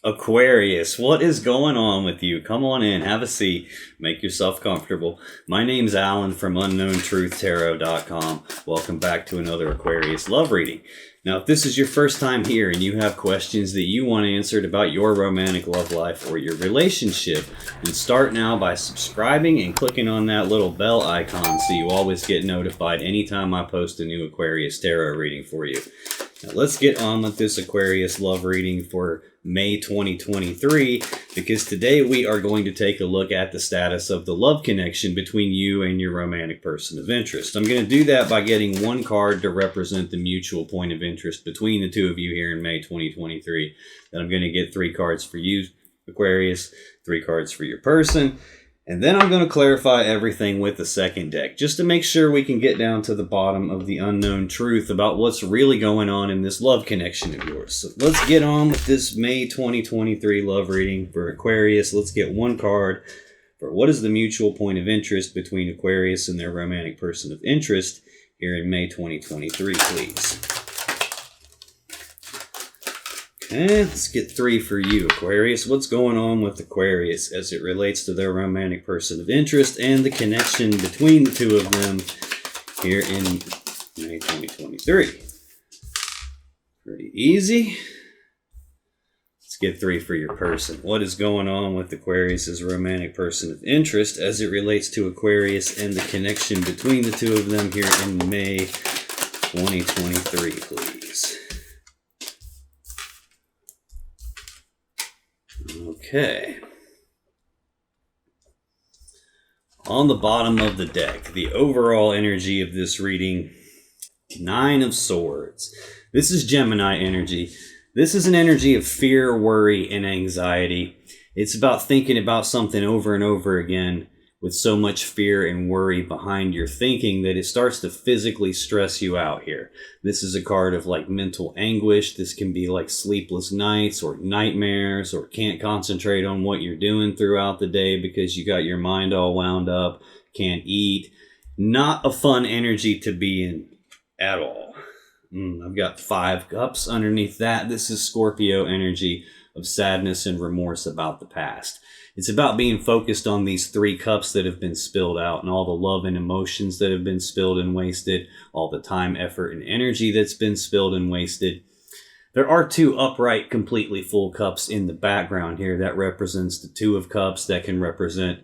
Aquarius, what is going on with you? Come on in, have a seat, make yourself comfortable. My name's Alan from UnknownTruthTarot.com. Welcome back to another Aquarius love reading. Now, if this is your first time here and you have questions that you want answered about your romantic love life or your relationship, then start now by subscribing and clicking on that little bell icon so you always get notified anytime I post a new Aquarius tarot reading for you. Now, let's get on with this Aquarius love reading for May 2023, because today we are going to take a look at the status of the love connection between you and your romantic person of interest. I'm going to do that by getting one card to represent the mutual point of interest between the two of you here in May 2023. Then I'm going to get 3 cards for you, Aquarius, 3 cards for your person, and then I'm going to clarify everything with the second deck, just to make sure we can get down to the bottom of the unknown truth about what's really going on in this love connection of yours. So let's get on with this May 2023 love reading for Aquarius. Let's get one card for what is the mutual point of interest between Aquarius and their romantic person of interest here in May 2023, please. And let's get 3 for you, Aquarius. What's going on with Aquarius as it relates to their romantic person of interest and the connection between the two of them here in May 2023? Pretty easy. Let's get 3 for your person. What is going on with Aquarius's romantic person of interest as it relates to Aquarius and the connection between the two of them here in May 2023, please? Okay. On the bottom of the deck, the overall energy of this reading, 9 of Swords. This is Gemini energy. This is an energy of fear, worry, and anxiety. It's about thinking about something over and over again with so much fear and worry behind your thinking that it starts to physically stress you out here. This is a card of like mental anguish. This can be like sleepless nights or nightmares, or can't concentrate on what you're doing throughout the day because you got your mind all wound up, can't eat. Not a fun energy to be in at all. I've got 5 cups underneath that. This is Scorpio energy of sadness and remorse about the past. It's about being focused on these 3 cups that have been spilled out and all the love and emotions that have been spilled and wasted, all the time, effort, and energy that's been spilled and wasted. There are 2 upright, completely full cups in the background here. That represents the 2 of cups. That can represent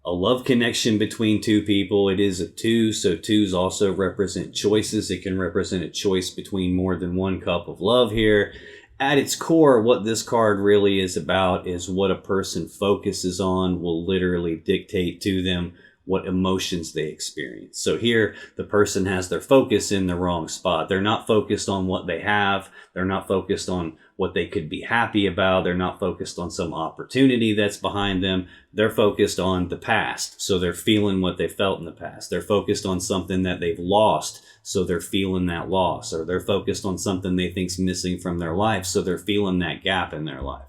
a love connection between 2 people. It is a 2, so 2s also represent choices. It can represent a choice between more than 1 cup of love here. At its core, what this card really is about is what a person focuses on will literally dictate to them what emotions they experience. So here, the person has their focus in the wrong spot. They're not focused on what they have. They're not focused on what they could be happy about. They're not focused on some opportunity that's behind them. They're focused on the past. So they're feeling what they felt in the past. They're focused on something that they've lost. So they're feeling that loss. Or they're focused on something they think's missing from their life. So they're feeling that gap in their life.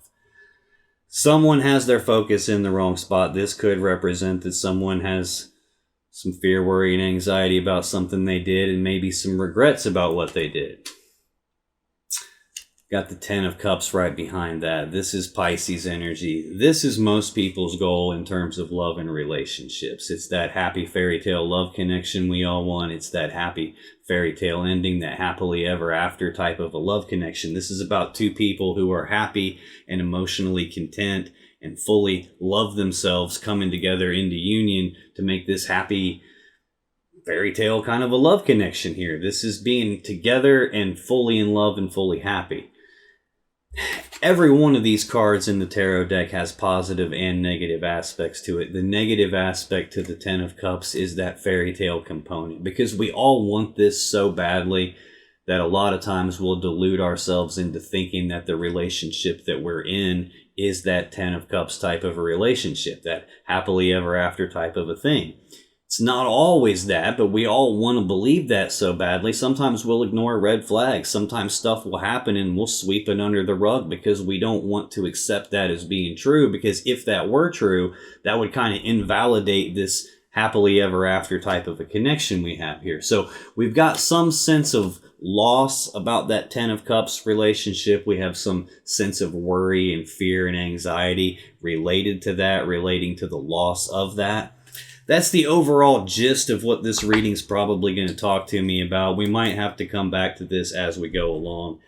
Someone has their focus in the wrong spot. This could represent that someone has some fear, worry, and anxiety about something they did, and maybe some regrets about what they did. Got the 10 of Cups right behind that. This is Pisces energy. This is most people's goal in terms of love and relationships. It's that happy fairy tale love connection we all want. It's that happy fairy tale ending, that happily ever after type of a love connection. This is about 2 people who are happy and emotionally content and fully love themselves, coming together into union to make this happy fairy tale kind of a love connection here. This is being together and fully in love and fully happy. Every one of these cards in the tarot deck has positive and negative aspects to it. The negative aspect to the 10 of Cups is that fairy tale component, because we all want this so badly that a lot of times we'll delude ourselves into thinking that the relationship that we're in is that 10 of Cups type of a relationship, that happily ever after type of a thing. It's not always that, but we all want to believe that so badly. Sometimes we'll ignore red flags. Sometimes stuff will happen and we'll sweep it under the rug because we don't want to accept that as being true. Because if that were true, that would kind of invalidate this happily ever after type of a connection we have here. So we've got some sense of loss about that 10 of Cups relationship. We have some sense of worry and fear and anxiety related to that, relating to the loss of that. That's the overall gist of what this reading's probably going to talk to me about. We might have to come back to this as we go along.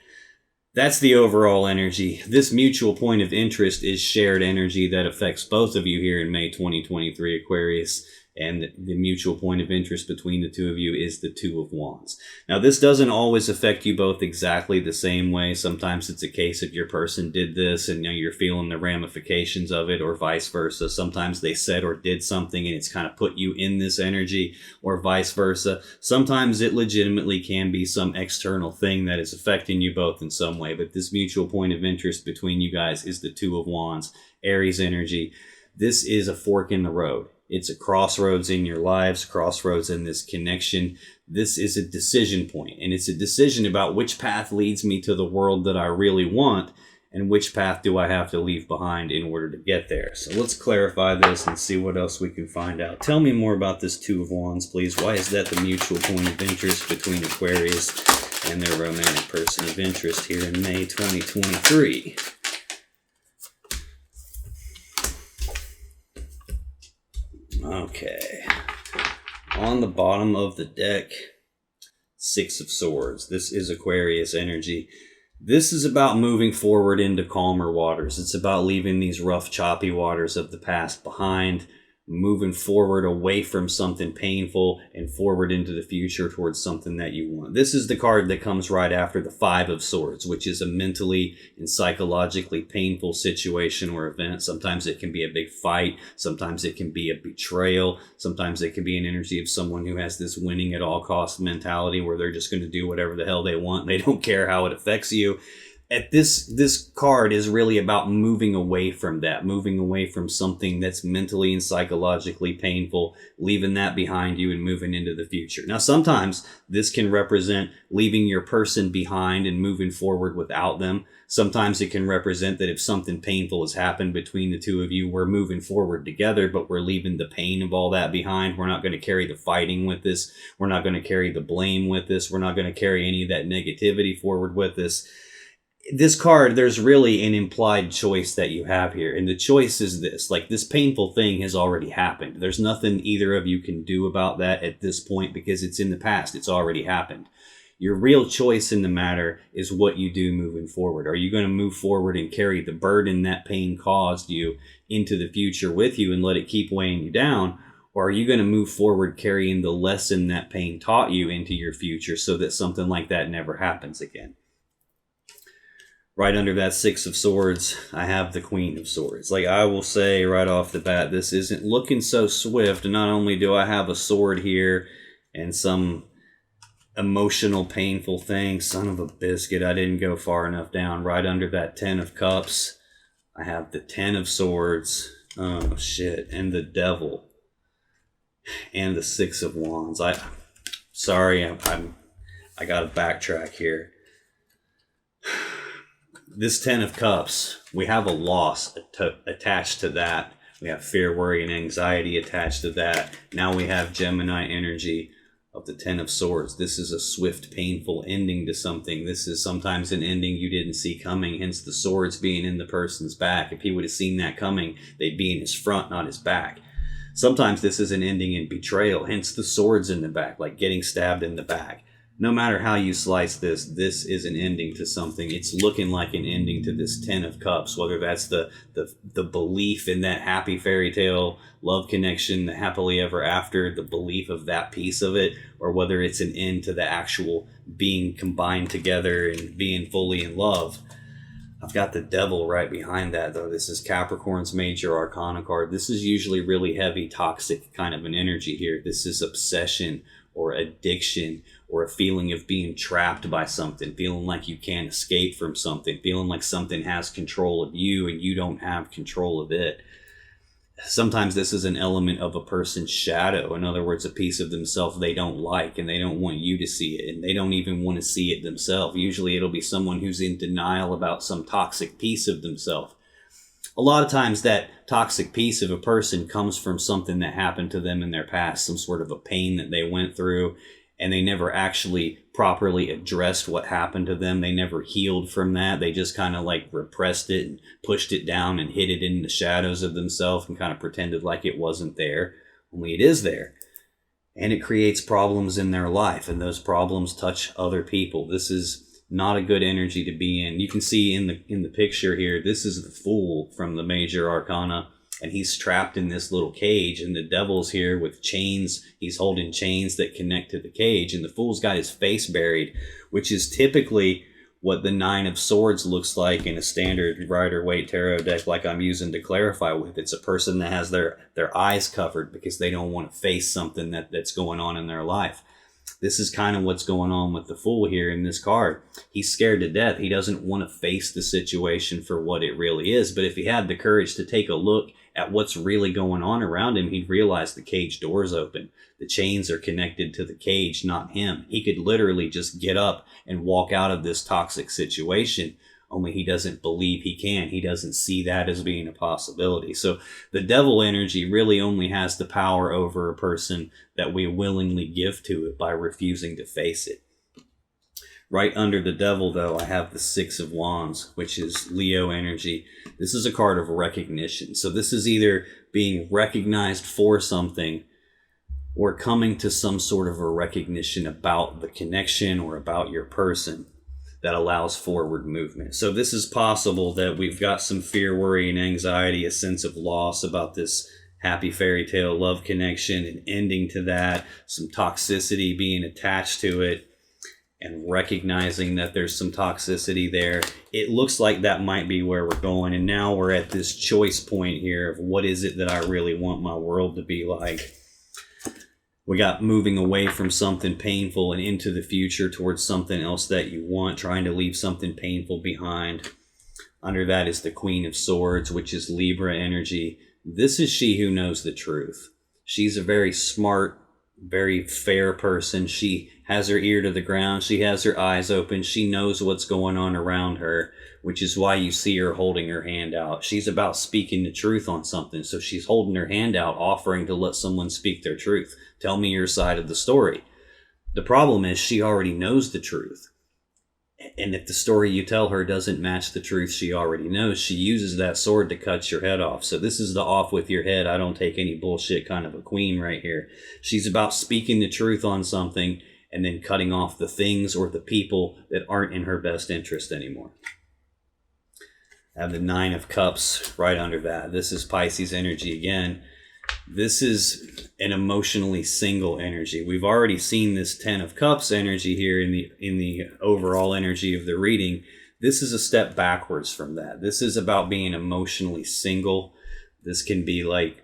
That's the overall energy. This mutual point of interest is shared energy that affects both of you here in May 2023, Aquarius. And the mutual point of interest between the two of you is the Two of Wands. Now, this doesn't always affect you both exactly the same way. Sometimes it's a case of your person did this and you're feeling the ramifications of it, or vice versa. Sometimes they said or did something and it's kind of put you in this energy, or vice versa. Sometimes it legitimately can be some external thing that is affecting you both in some way. But this mutual point of interest between you guys is the Two of Wands, Aries energy. This is a fork in the road. It's a crossroads in your lives, crossroads in this connection. This is a decision point, and it's a decision about which path leads me to the world that I really want, and which path do I have to leave behind in order to get there. So let's clarify this and see what else we can find out. Tell me more about this Two of Wands, please. Why is that the mutual point of interest between Aquarius and their romantic person of interest here in May 2023? Okay, on the bottom of the deck, Six of Swords. This is Aquarius energy. This is about moving forward into calmer waters. It's about leaving these rough, choppy waters of the past behind, moving forward away from something painful and forward into the future towards something that you want. This is the card that comes right after the Five of Swords, which is a mentally and psychologically painful situation or event. Sometimes it can be a big fight. Sometimes it can be a betrayal. Sometimes it can be an energy of someone who has this winning at all costs mentality where they're just going to do whatever the hell they want. They don't care how it affects you. This card is really about moving away from that, moving away from something that's mentally and psychologically painful, leaving that behind you and moving into the future. Now, sometimes this can represent leaving your person behind and moving forward without them. Sometimes it can represent that if something painful has happened between the two of you, we're moving forward together, but we're leaving the pain of all that behind. We're not going to carry the fighting with this. We're not going to carry the blame with this. We're not going to carry any of that negativity forward with us. This card, there's really an implied choice that you have here. And the choice is this, like, this painful thing has already happened. There's nothing either of you can do about that at this point because it's in the past. It's already happened. Your real choice in the matter is what you do moving forward. Are you going to move forward and carry the burden that pain caused you into the future with you and let it keep weighing you down? Or are you going to move forward carrying the lesson that pain taught you into your future so that something like that never happens again? Right under that Six of Swords, I have the Queen of Swords. Like, I will say right off the bat, this isn't looking so swift. Not only do I have a sword here and some emotional, painful thing, son of a biscuit, I didn't go far enough down. Right under that 10 of Cups, I have the 10 of Swords. Oh, shit. And the Devil. And the Six of Wands. I got to backtrack here. This 10 of Cups, we have a loss attached to that. We have fear, worry, and anxiety attached to that. Now we have Gemini energy of the 10 of Swords. This is a swift, painful ending to something. This is sometimes an ending you didn't see coming, hence the swords being in the person's back. If he would have seen that coming, they'd be in his front, not his back. Sometimes this is an ending in betrayal, hence the swords in the back, like getting stabbed in the back. No matter how you slice this, this is an ending to something. It's looking like an ending to this 10 of Cups, whether that's the belief in that happy fairy tale love connection, the happily ever after, the belief of that piece of it, or whether it's an end to the actual being combined together and being fully in love. I've got the Devil right behind that, though. This is Capricorn's major arcana card. This is usually really heavy, toxic kind of an energy here. This is obsession or addiction, or a feeling of being trapped by something, feeling like you can't escape from something, feeling like something has control of you and you don't have control of it. Sometimes this is an element of a person's shadow. In other words, a piece of themselves they don't like and they don't want you to see it, and they don't even want to see it themselves. Usually it'll be someone who's in denial about some toxic piece of themselves. A lot of times that toxic piece of a person comes from something that happened to them in their past, some sort of a pain that they went through, and they never actually properly addressed what happened to them. They never healed from that. They just kind of like repressed it and pushed it down and hid it in the shadows of themselves and kind of pretended like it wasn't there, only it is there. And it creates problems in their life, and those problems touch other people. This is not a good energy to be in. You can see in the picture here, this is the Fool from the Major Arcana, and he's trapped in this little cage, and the Devil's here with chains. He's holding chains that connect to the cage, and the Fool's got his face buried, which is typically what the Nine of Swords looks like in a standard Rider-Waite tarot deck like I'm using to clarify with. It's a person that has their eyes covered because they don't want to face something that's going on in their life. This is kind of what's going on with the Fool here in this card. He's scared to death. He doesn't want to face the situation for what it really is. But if he had the courage to take a look at what's really going on around him, he'd realize the cage door's open. The chains are connected to the cage, not him. He could literally just get up and walk out of this toxic situation. Only he doesn't believe he can. He doesn't see that as being a possibility. So the Devil energy really only has the power over a person that we willingly give to it by refusing to face it. Right under the Devil, though, I have the Six of Wands, which is Leo energy. This is a card of recognition. So this is either being recognized for something or coming to some sort of a recognition about the connection or about your person that allows forward movement. So this is possible that we've got some fear, worry, and anxiety, a sense of loss about this happy fairy tale love connection and ending to that, some toxicity being attached to it, and recognizing that there's some toxicity there. It looks like that might be where we're going. And now we're at this choice point here of what is it that I really want my world to be like. We got moving away from something painful and into the future towards something else that you want, trying to leave something painful behind. Under that is the Queen of Swords, which is Libra energy. This is she who knows the truth. She's a very smart, very fair person. She has her ear to the ground. She has her eyes open. She knows what's going on around her, which is why you see her holding her hand out. She's about speaking the truth on something. So she's holding her hand out, offering to let someone speak their truth. Tell me your side of the story. The problem is she already knows the truth. And if the story you tell her doesn't match the truth she already knows, she uses that sword to cut your head off. So this is the off with your head, I don't take any bullshit kind of a queen right here. She's about speaking the truth on something and then cutting off the things or the people that aren't in her best interest anymore. I have the Nine of Cups right under that. This is Pisces energy again. This is an emotionally single energy. We've already seen this Ten of Cups energy here in the overall energy of the reading. This is a step backwards from that. This is about being emotionally single. This can be like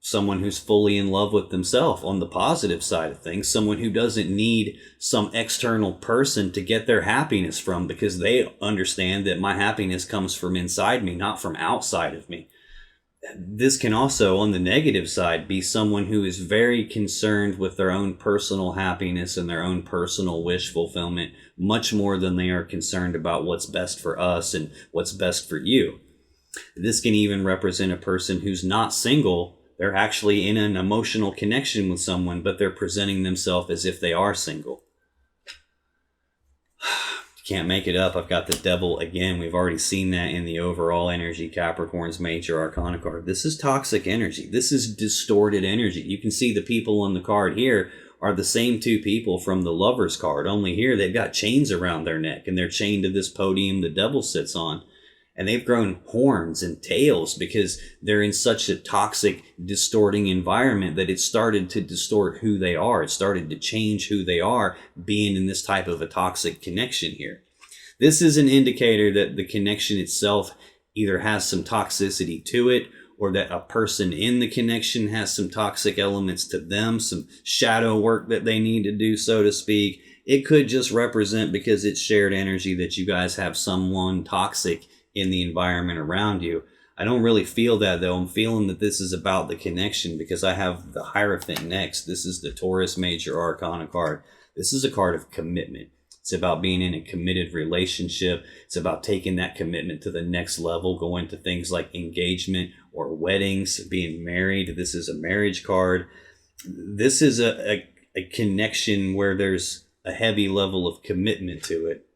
someone who's fully in love with themselves on the positive side of things. Someone who doesn't need some external person to get their happiness from, because they understand that my happiness comes from inside me, not from outside of me. This can also, on the negative side, be someone who is very concerned with their own personal happiness and their own personal wish fulfillment, much more than they are concerned about what's best for us and what's best for you. This can even represent a person who's not single. They're actually in an emotional connection with someone, but they're presenting themselves as if they are single. Can't make it up. I've got the Devil again. We've already seen that in the overall energy, Capricorn's Major Arcana card. This is toxic energy. This is distorted energy. You can see the people on the card here are the same two people from the Lover's card, only here they've got chains around their neck and they're chained to this podium the Devil sits on. And they've grown horns and tails because they're in such a toxic, distorting environment that it started to distort who they are. It started to change who they are, being in this type of a toxic connection here. This is an indicator that the connection itself either has some toxicity to it, or that a person in the connection has some toxic elements to them, some shadow work that they need to do, so to speak. It could just represent, because it's shared energy, that you guys have someone toxic in the environment around you. I don't really feel that, though. I'm feeling that this is about the connection, because I have the Hierophant next. This is the Taurus Major Arcana card. This is a card of commitment. It's about being in a committed relationship. It's about taking that commitment to the next level, going to things like engagement or weddings, being married. This is a marriage card. This is a connection where there's a heavy level of commitment to it.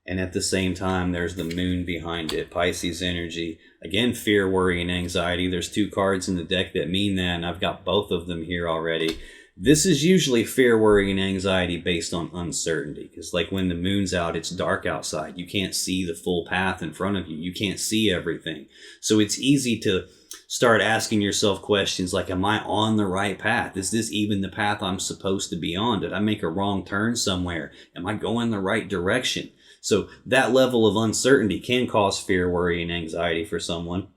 And at the same time, there's the moon behind it, Pisces energy. Again, fear, worry, and anxiety. There's 2 cards in the deck that mean that, and I've got both of them here already. This is usually fear, worry, and anxiety based on uncertainty. Because like when the moon's out, it's dark outside. You can't see the full path in front of you. You can't see everything. So it's easy to start asking yourself questions like, am I on the right path? Is this even the path I'm supposed to be on? Did I make a wrong turn somewhere? Am I going the right direction? So that level of uncertainty can cause fear, worry, and anxiety for someone.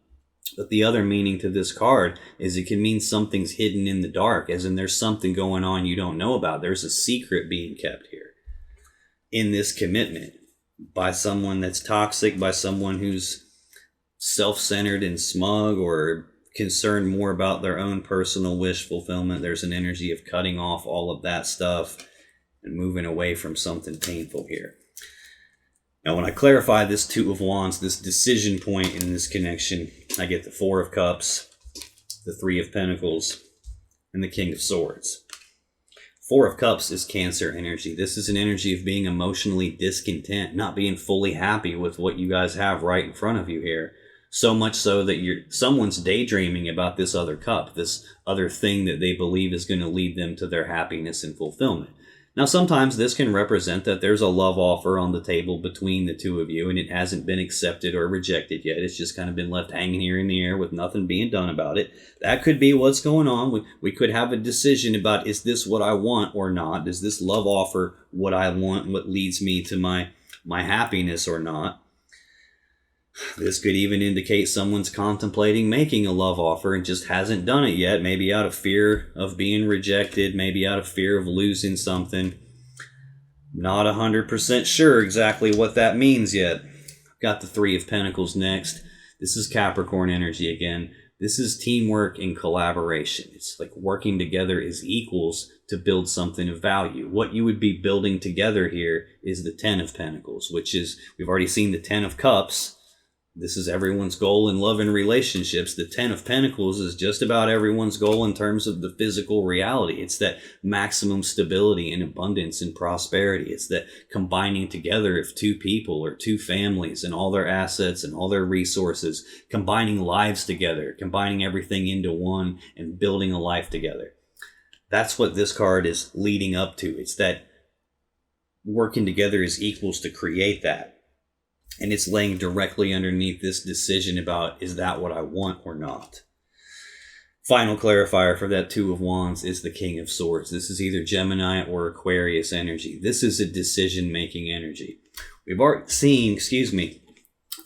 But the other meaning to this card is it can mean something's hidden in the dark, as in there's something going on you don't know about. There's a secret being kept here in this commitment by someone that's toxic, by someone who's self-centered and smug or concerned more about their own personal wish fulfillment. There's an energy of cutting off all of that stuff and moving away from something painful here. Now, when I clarify this 2 of Wands, this decision point in this connection, I get the 4 of Cups, the 3 of Pentacles, and the King of Swords. 4 of Cups is Cancer energy. This is an energy of being emotionally discontent, not being fully happy with what you guys have right in front of you here. So much so that someone's daydreaming about this other cup, this other thing that they believe is going to lead them to their happiness and fulfillment. Now, sometimes this can represent that there's a love offer on the table between the 2 of you and it hasn't been accepted or rejected yet. It's just kind of been left hanging here in the air with nothing being done about it. That could be what's going on. We could have a decision about, is this what I want or not? Is this love offer what I want and what leads me to my happiness or not? This could even indicate someone's contemplating making a love offer and just hasn't done it yet, maybe out of fear of being rejected, maybe out of fear of losing something. Not 100% sure exactly what that means yet. I've got the 3 of Pentacles next. This is Capricorn energy again. This is teamwork and collaboration. It's like working together as equals to build something of value. What you would be building together here is the 10 of Pentacles, which is, we've already seen the 10 of Cups. This is everyone's goal in love and relationships. The 10 of Pentacles is just about everyone's goal in terms of the physical reality. It's that maximum stability and abundance and prosperity. It's that combining together of 2 people or 2 families and all their assets and all their resources, combining lives together, combining everything into one and building a life together. That's what this card is leading up to. It's that working together as equals to create that. And it's laying directly underneath this decision about, is that what I want or not? Final clarifier for that 2 of Wands is the King of Swords. This is either Gemini or Aquarius energy. This is a decision-making energy. We've already seen,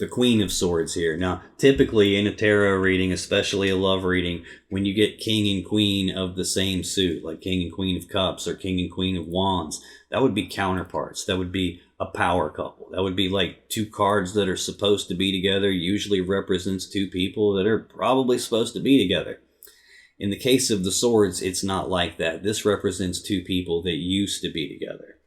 the Queen of Swords here. Now, typically in a tarot reading, especially a love reading, when you get King and Queen of the same suit, like King and Queen of Cups or King and Queen of Wands, that would be counterparts. That would be a power couple. That would be like 2 cards that are supposed to be together, usually represents 2 people that are probably supposed to be together. In the case of the swords, it's not like that. This represents 2 people that used to be together.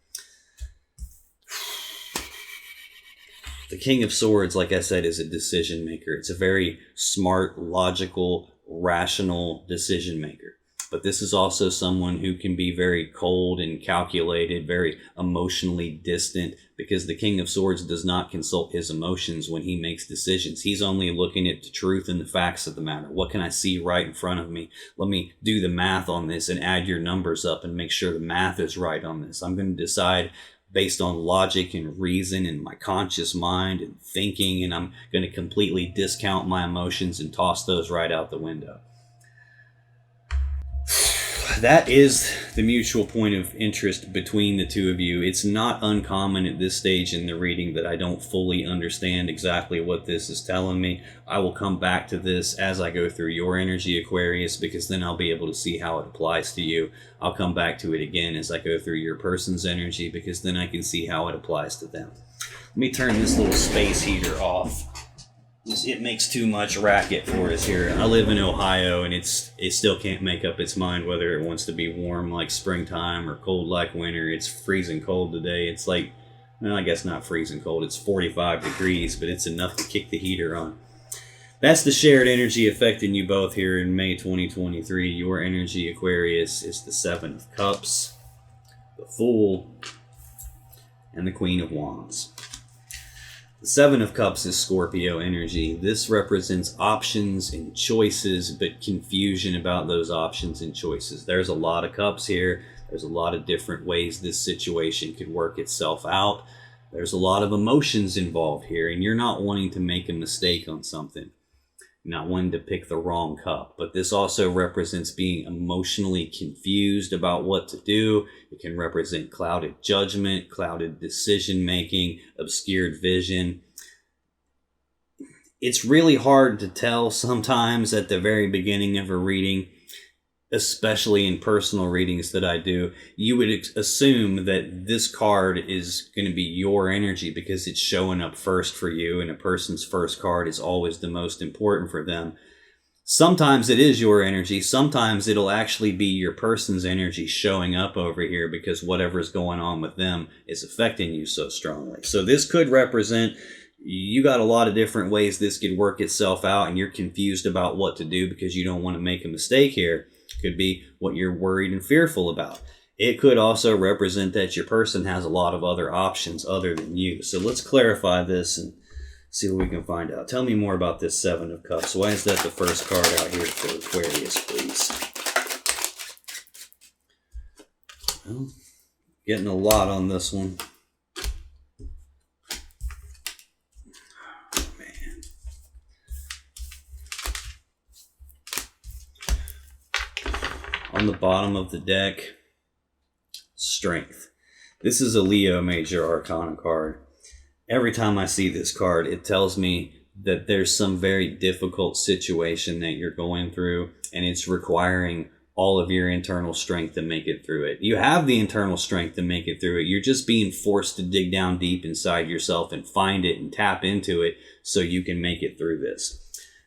The King of Swords, like I said, is a decision maker. It's a very smart, logical, rational decision maker. But this is also someone who can be very cold and calculated, very emotionally distant, because the King of Swords does not consult his emotions when he makes decisions. He's only looking at the truth and the facts of the matter. What can I see right in front of me? Let me do the math on this and add your numbers up and make sure the math is right on this. I'm going to decide based on logic and reason and my conscious mind and thinking, and I'm going to completely discount my emotions and toss those right out the window. That is the mutual point of interest between the 2 of you. It's not uncommon at this stage in the reading that I don't fully understand exactly what this is telling me. I will come back to this as I go through your energy, Aquarius, because then I'll be able to see how it applies to you. I'll come back to it again as I go through your person's energy, because then I can see how it applies to them. Let me turn this little space heater off. it makes too much racket for us here. I live in Ohio, and it still can't make up its mind whether it wants to be warm like springtime or cold like winter. It's freezing cold today. It's like, well, I guess not freezing cold. It's 45 degrees, but it's enough to kick the heater on. That's the shared energy affecting you both here in May 2023. Your energy, Aquarius, is the Seven of Cups, the Fool, and the Queen of Wands. The Seven of Cups is Scorpio energy. This represents options and choices, but confusion about those options and choices. There's a lot of cups here. There's a lot of different ways this situation could work itself out. There's a lot of emotions involved here, and you're not wanting to make a mistake on something. You're not wanting to pick the wrong cup. But this also represents being emotionally confused about what to do. It can represent clouded judgment, clouded decision making, obscured vision. It's really hard to tell sometimes at the very beginning of a reading, especially in personal readings that I do. You would assume that this card is going to be your energy because it's showing up first for you, and a person's first card is always the most important for them. Sometimes it is your energy. Sometimes it'll actually be your person's energy showing up over here because whatever's going on with them is affecting you so strongly. So this could represent you got a lot of different ways this could work itself out, and you're confused about what to do because you don't want to make a mistake here. Could be what you're worried and fearful about. It could also represent that your person has a lot of other options other than you. So let's clarify this and see what we can find out. Tell me more about this Seven of Cups. Why is that the first card out here for Aquarius, please? Well, getting a lot on this one. On the bottom of the deck, Strength. This is a Leo Major Arcana card. Every time I see this card, it tells me that there's some very difficult situation that you're going through, and it's requiring all of your internal strength to make it through it. You have the internal strength to make it through it. You're just being forced to dig down deep inside yourself and find it and tap into it so you can make it through this.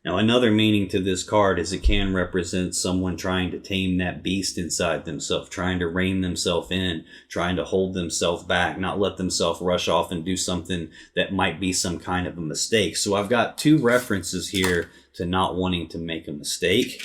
Now, another meaning to this card is it can represent someone trying to tame that beast inside themselves, trying to rein themselves in, trying to hold themselves back, not let themselves rush off and do something that might be some kind of a mistake. So I've got two references here to not wanting to make a mistake.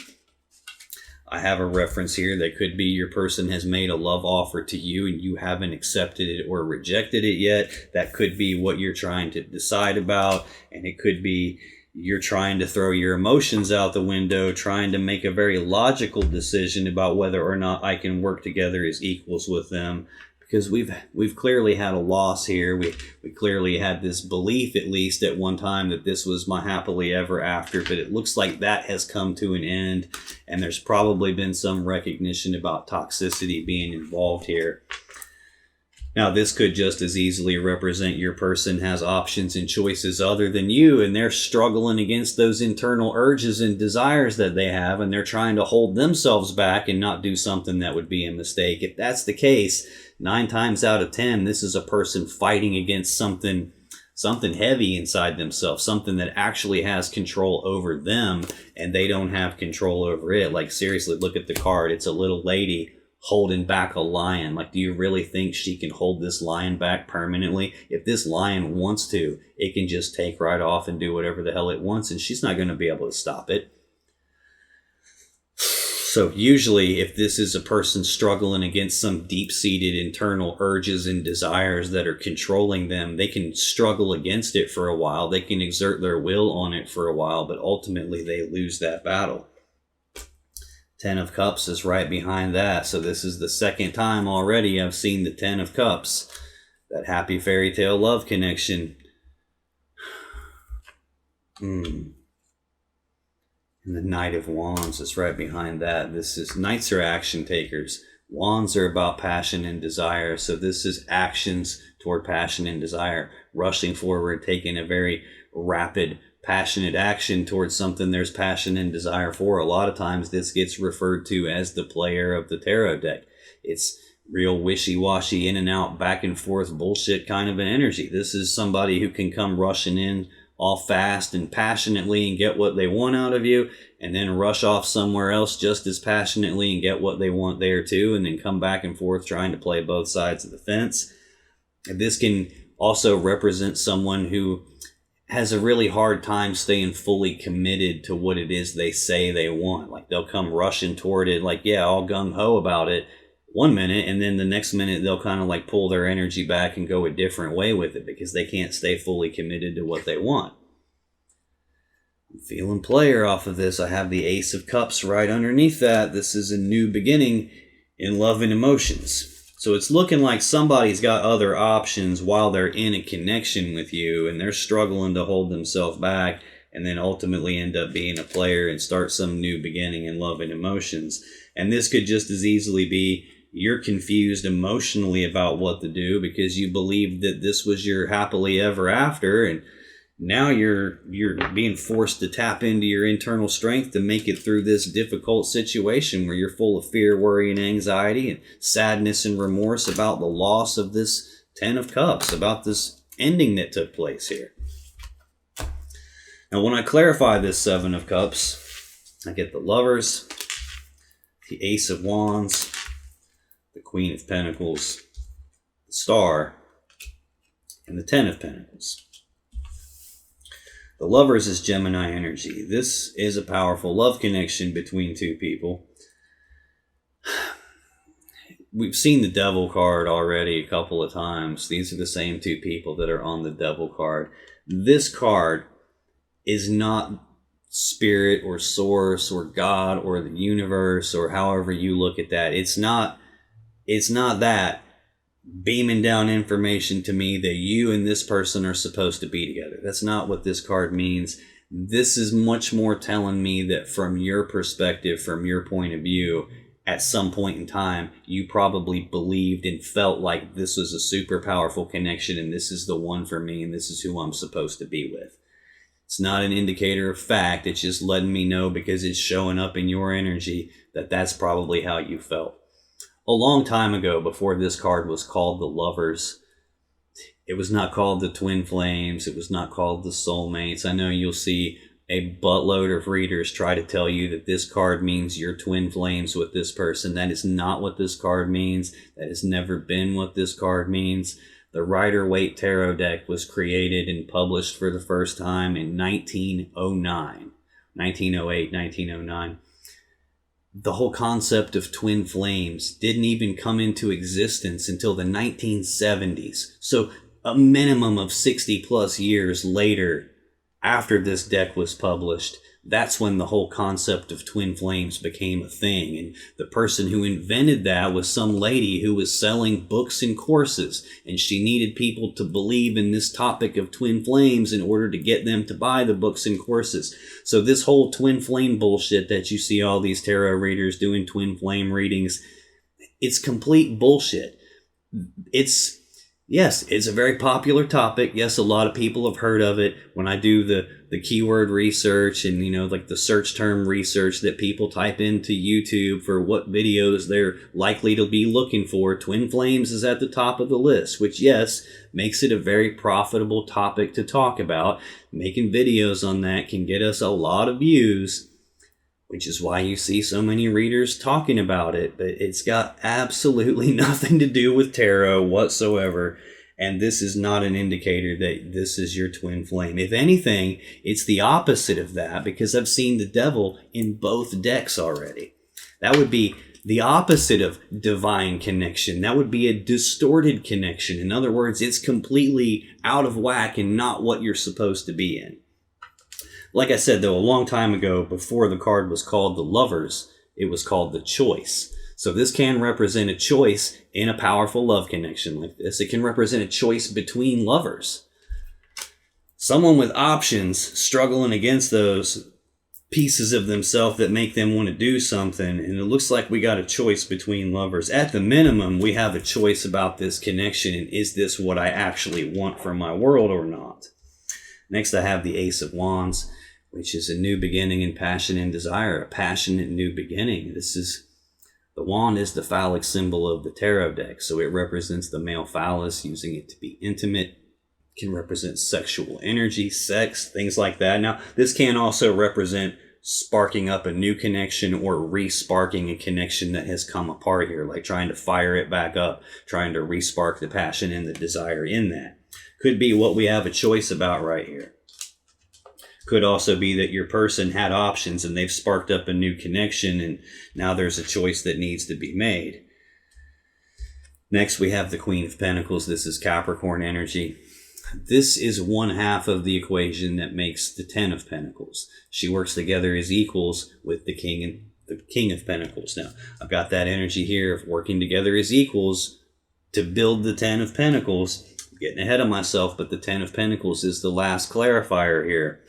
I have a reference here that could be your person has made a love offer to you and you haven't accepted it or rejected it yet. That could be what you're trying to decide about, and it could be you're trying to throw your emotions out the window, trying to make a very logical decision about whether or not I can work together as equals with them. Because we've clearly had a loss here. We clearly had this belief, at least at one time, that this was my happily ever after. But it looks like that has come to an end. And there's probably been some recognition about toxicity being involved here. Now, this could just as easily represent your person has options and choices other than you, and they're struggling against those internal urges and desires that they have, and they're trying to hold themselves back and not do something that would be a mistake. If that's the case, 9 times out of 10, this is a person fighting against something heavy inside themselves, something that actually has control over them, and they don't have control over it. Like, seriously, look at the card. It's a little lady holding back a lion. Like, do you really think she can hold this lion back permanently? If this lion wants to, it can just take right off and do whatever the hell it wants, and she's not going to be able to stop it. So usually if this is a person struggling against some deep-seated internal urges and desires that are controlling them, they can struggle against it for a while. They can exert their will on it for a while, but ultimately they lose that battle. 10 of Cups is right behind that. So this is the second time already I've seen the 10 of Cups. That happy fairy tale love connection. And the Knight of Wands is right behind that. This is, Knights are action takers. Wands are about passion and desire. So this is actions toward passion and desire. Rushing forward, taking a very rapid passionate action towards something there's passion and desire for. A lot of times this gets referred to as the player of the tarot deck. It's real wishy-washy, in and out, back and forth bullshit kind of an energy. This is somebody who can come rushing in off fast and passionately and get what they want out of you, and then rush off somewhere else just as passionately and get what they want there too, and then come back and forth trying to play both sides of the fence. This can also represent someone who has a really hard time staying fully committed to what it is they say they want. Like they'll come rushing toward it, like, yeah, all gung-ho about it one minute, and then the next minute they'll kind of like pull their energy back and go a different way with it because they can't stay fully committed to what they want. I'm feeling player off of this. I have the Ace of Cups right underneath that. This is a new beginning in love and emotions. So it's looking like somebody's got other options while they're in a connection with you, and they're struggling to hold themselves back and then ultimately end up being a player and start some new beginning in love and emotions. And this could just as easily be you're confused emotionally about what to do because you believed that this was your happily ever after, and now you're being forced to tap into your internal strength to make it through this difficult situation where you're full of fear, worry, and anxiety and sadness and remorse about the loss of this 10 of Cups, about this ending that took place here. Now, when I clarify this 7 of Cups, I get the Lovers, the Ace of Wands, the Queen of Pentacles, the Star, and the 10 of Pentacles. The Lovers is Gemini energy. This is a powerful love connection between two people. We've seen the Devil card already a couple of times. These are the same two people that are on the Devil card. This card is not spirit or source or God or the universe or however you look at that. It's not that beaming down information to me that you and this person are supposed to be together. That's not what this card means. This is much more telling me that from your perspective, from your point of view, at some point in time, you probably believed and felt like this was a super powerful connection and this is the one for me and this is who I'm supposed to be with. It's not an indicator of fact. It's just letting me know because it's showing up in your energy that that's probably how you felt. A long time ago, before this card was called the Lovers, it was not called the Twin Flames. It was not called the Soulmates. I know you'll see a buttload of readers try to tell you that this card means you're twin flames with this person. That is not what this card means. That has never been what this card means. The Rider-Waite Tarot deck was created and published for the first time in 1908, 1909. The whole concept of twin flames didn't even come into existence until the 1970s. So a minimum of 60 plus years later, after this deck was published, that's when the whole concept of twin flames became a thing. And the person who invented that was some lady who was selling books and courses, and she needed people to believe in this topic of twin flames in order to get them to buy the books and courses. So this whole twin flame bullshit that you see all these tarot readers doing twin flame readings, it's complete bullshit. Yes, it's a very popular topic. Yes, a lot of people have heard of it. When I do the keyword research and, like the search term research that people type into YouTube for what videos they're likely to be looking for, twin flames is at the top of the list, which, yes, makes it a very profitable topic to talk about. Making videos on that can get us a lot of views, which is why you see so many readers talking about it. But it's got absolutely nothing to do with tarot whatsoever. And this is not an indicator that this is your twin flame. If anything, it's the opposite of that, because I've seen the Devil in both decks already. That would be the opposite of divine connection. That would be a distorted connection. In other words, it's completely out of whack and not what you're supposed to be in. Like I said, though, a long time ago, before the card was called the Lovers, it was called the Choice. So this can represent a choice in a powerful love connection like this. It can represent a choice between lovers. Someone with options struggling against those pieces of themselves that make them want to do something. And it looks like we got a choice between lovers. At the minimum, we have a choice about this connection. And is this what I actually want from my world or not? Next, I have the Ace of Wands, which is a new beginning in passion and desire, a passionate new beginning. The wand is the phallic symbol of the tarot deck, so it represents the male phallus, using it to be intimate, Can represent sexual energy, sex, things like that. Now, this can also represent sparking up a new connection or re-sparking a connection that has come apart here, like trying to fire it back up, trying to re-spark the passion and the desire in that. Could be what we have a choice about right here. Could also be that your person had options and they've sparked up a new connection and now there's a choice that needs to be made. Next, we have the Queen of Pentacles. This is Capricorn energy. This is one half of the equation that makes the Ten of Pentacles. She works together as equals with the King of Pentacles. Now, I've got that energy here of working together as equals to build the Ten of Pentacles. I'm getting ahead of myself, but the Ten of Pentacles is the last clarifier here.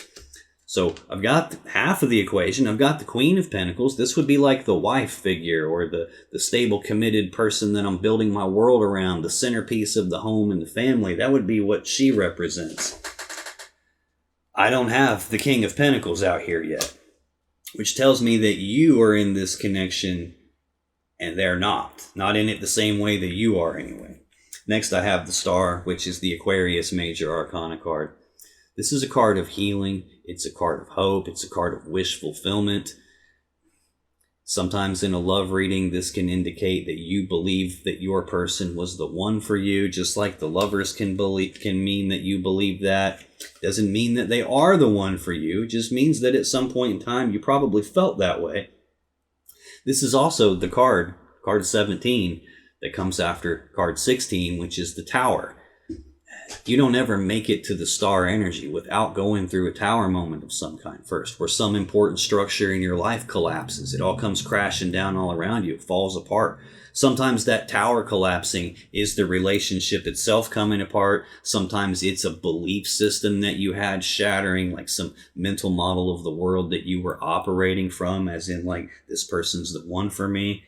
So I've got half of the equation. I've got the Queen of Pentacles. This would be like the wife figure or the stable, committed person that I'm building my world around, the centerpiece of the home and the family. That would be what she represents. I don't have the King of Pentacles out here yet, which tells me that you are in this connection and they're not in it the same way that you are anyway. Next, I have the Star, which is the Aquarius Major Arcana card. This is a card of healing. It's a card of hope. It's a card of wish fulfillment. Sometimes in a love reading, this can indicate that you believe that your person was the one for you, just like the Lovers can mean that you believe that. Doesn't mean that they are the one for you. It just means that at some point in time, you probably felt that way. This is also the card 17, that comes after card 16, which is the Tower. You don't ever make it to the Star energy without going through a Tower moment of some kind first, where some important structure in your life collapses. It all comes crashing down all around you. It falls apart. Sometimes that tower collapsing is the relationship itself coming apart. Sometimes it's a belief system that you had shattering, like some mental model of the world that you were operating from, as in like, this person's the one for me.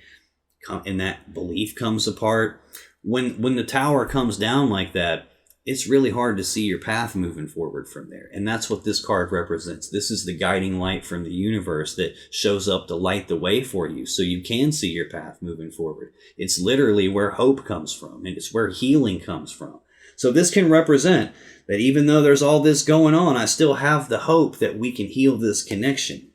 And that belief comes apart. When the tower comes down like that, it's really hard to see your path moving forward from there. And that's what this card represents. This is the guiding light from the universe that shows up to light the way for you so you can see your path moving forward. It's literally where hope comes from, and it's where healing comes from. So this can represent that even though there's all this going on, I still have the hope that we can heal this connection.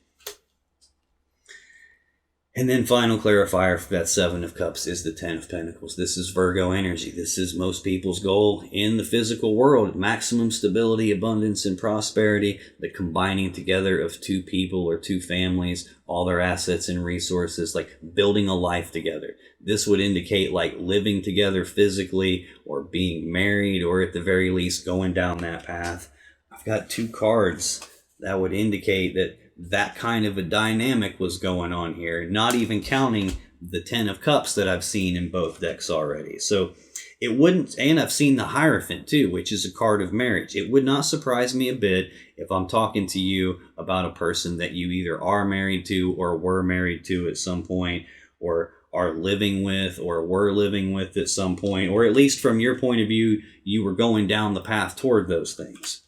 And then final clarifier for that Seven of Cups is the Ten of Pentacles. This is Virgo energy. This is most people's goal in the physical world. Maximum stability, abundance, and prosperity. The combining together of two people or two families, all their assets and resources, like building a life together. This would indicate like living together physically or being married, or at the very least going down that path. I've got two cards that would indicate that kind of a dynamic was going on here, not even counting the Ten of Cups that I've seen in both decks already. So it wouldn't, and I've seen the Hierophant too, which is a card of marriage. It would not surprise me a bit if I'm talking to you about a person that you either are married to or were married to at some point, or are living with or were living with at some point, or at least from your point of view, you were going down the path toward those things.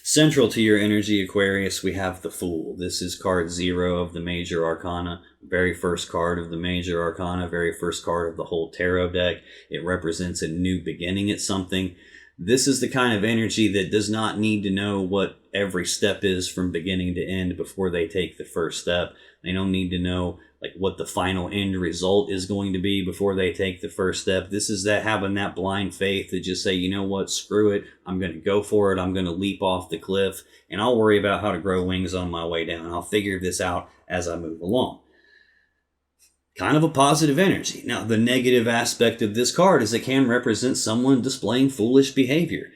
Central to your energy, Aquarius, we have the Fool. This is card 0 of the Major Arcana, very first card of the Major Arcana, very first card of the whole tarot deck. It represents a new beginning at something. This is the kind of energy that does not need to know what every step is from beginning to end before they take the first step. They don't need to know like what the final end result is going to be before they take the first step. This is that having that blind faith to just say, you know what, screw it. I'm going to go for it. I'm going to leap off the cliff, and I'll worry about how to grow wings on my way down. I'll figure this out as I move along. Kind of a positive energy. Now, the negative aspect of this card is it can represent someone displaying foolish behavior,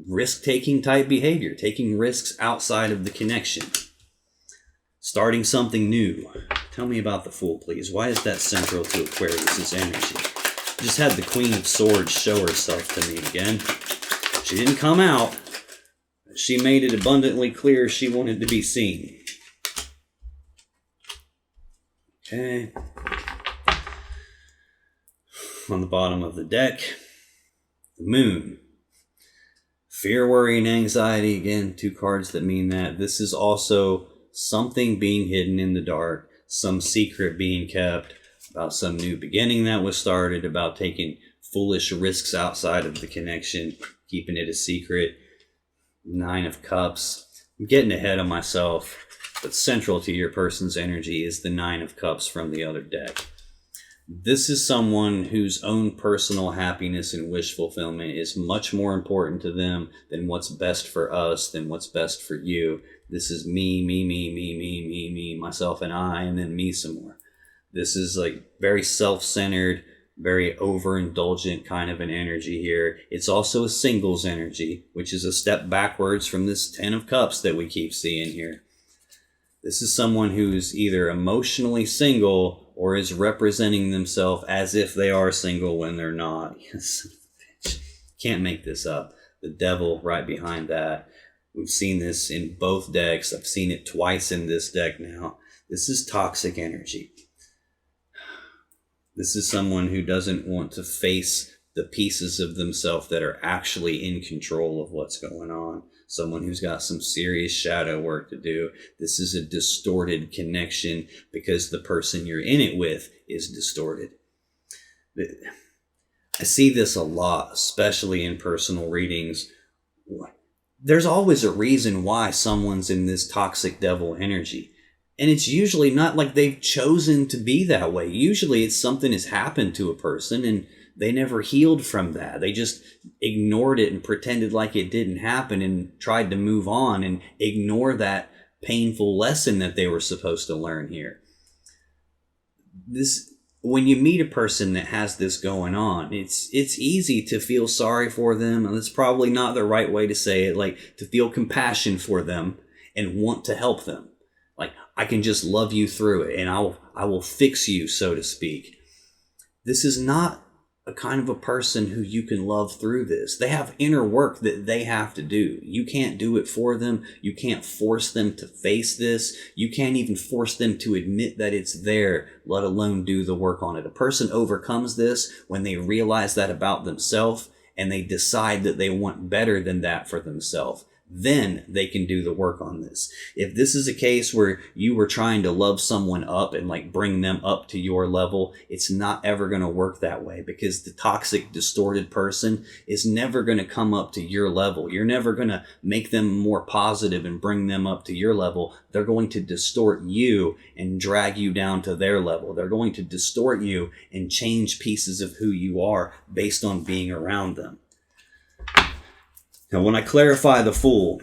risk-taking type behavior, taking risks outside of the connection, starting something new. Tell me about the Fool, please. Why is that central to Aquarius's energy? Just had the Queen of Swords show herself to me again. She didn't come out. She made it abundantly clear she wanted to be seen. Okay. On the bottom of the deck, the Moon. Fear, worry, and anxiety. Again, two cards that mean that. This is also something being hidden in the dark, some secret being kept, about some new beginning that was started, about taking foolish risks outside of the connection, keeping it a secret. 9 of Cups. I'm getting ahead of myself, but central to your person's energy is the 9 of Cups from the other deck. This is someone whose own personal happiness and wish fulfillment is much more important to them than what's best for us, than what's best for you. This is me, myself and I, and then me some more. This is like very self-centered, very overindulgent kind of an energy here. It's also a singles energy, which is a step backwards from this 10 of Cups that we keep seeing here. This is someone who's either emotionally single or is representing themselves as if they are single when they're not. Yes, can't make this up. The Devil right behind that. We've seen this in both decks. I've seen it twice in this deck now. This is toxic energy. This is someone who doesn't want to face the pieces of themselves that are actually in control of what's going on. Someone who's got some serious shadow work to do. This is a distorted connection because the person you're in it with is distorted. I see this a lot, especially in personal readings. There's always a reason why someone's in this toxic devil energy. And it's usually not like they've chosen to be that way. Usually it's something has happened to a person and they never healed from that. They just ignored it and pretended like it didn't happen and tried to move on and ignore that painful lesson that they were supposed to learn here. When you meet a person that has this going on, it's easy to feel sorry for them, and it's probably not the right way to say it, like to feel compassion for them and want to help them. Like, I can just love you through it and I will fix you, so to speak. This is not a kind of a person who you can love through this. They have inner work that they have to do. You can't do it for them. You can't force them to face this. You can't even force them to admit that it's there, let alone do the work on it. A person overcomes this when they realize that about themselves and they decide that they want better than that for themselves. Then they can do the work on this. If this is a case where you were trying to love someone up and like bring them up to your level, it's not ever going to work that way, because the toxic, distorted person is never going to come up to your level. You're never going to make them more positive and bring them up to your level. They're going to distort you and drag you down to their level. They're going to distort you and change pieces of who you are based on being around them. Now, when I clarify the Fool,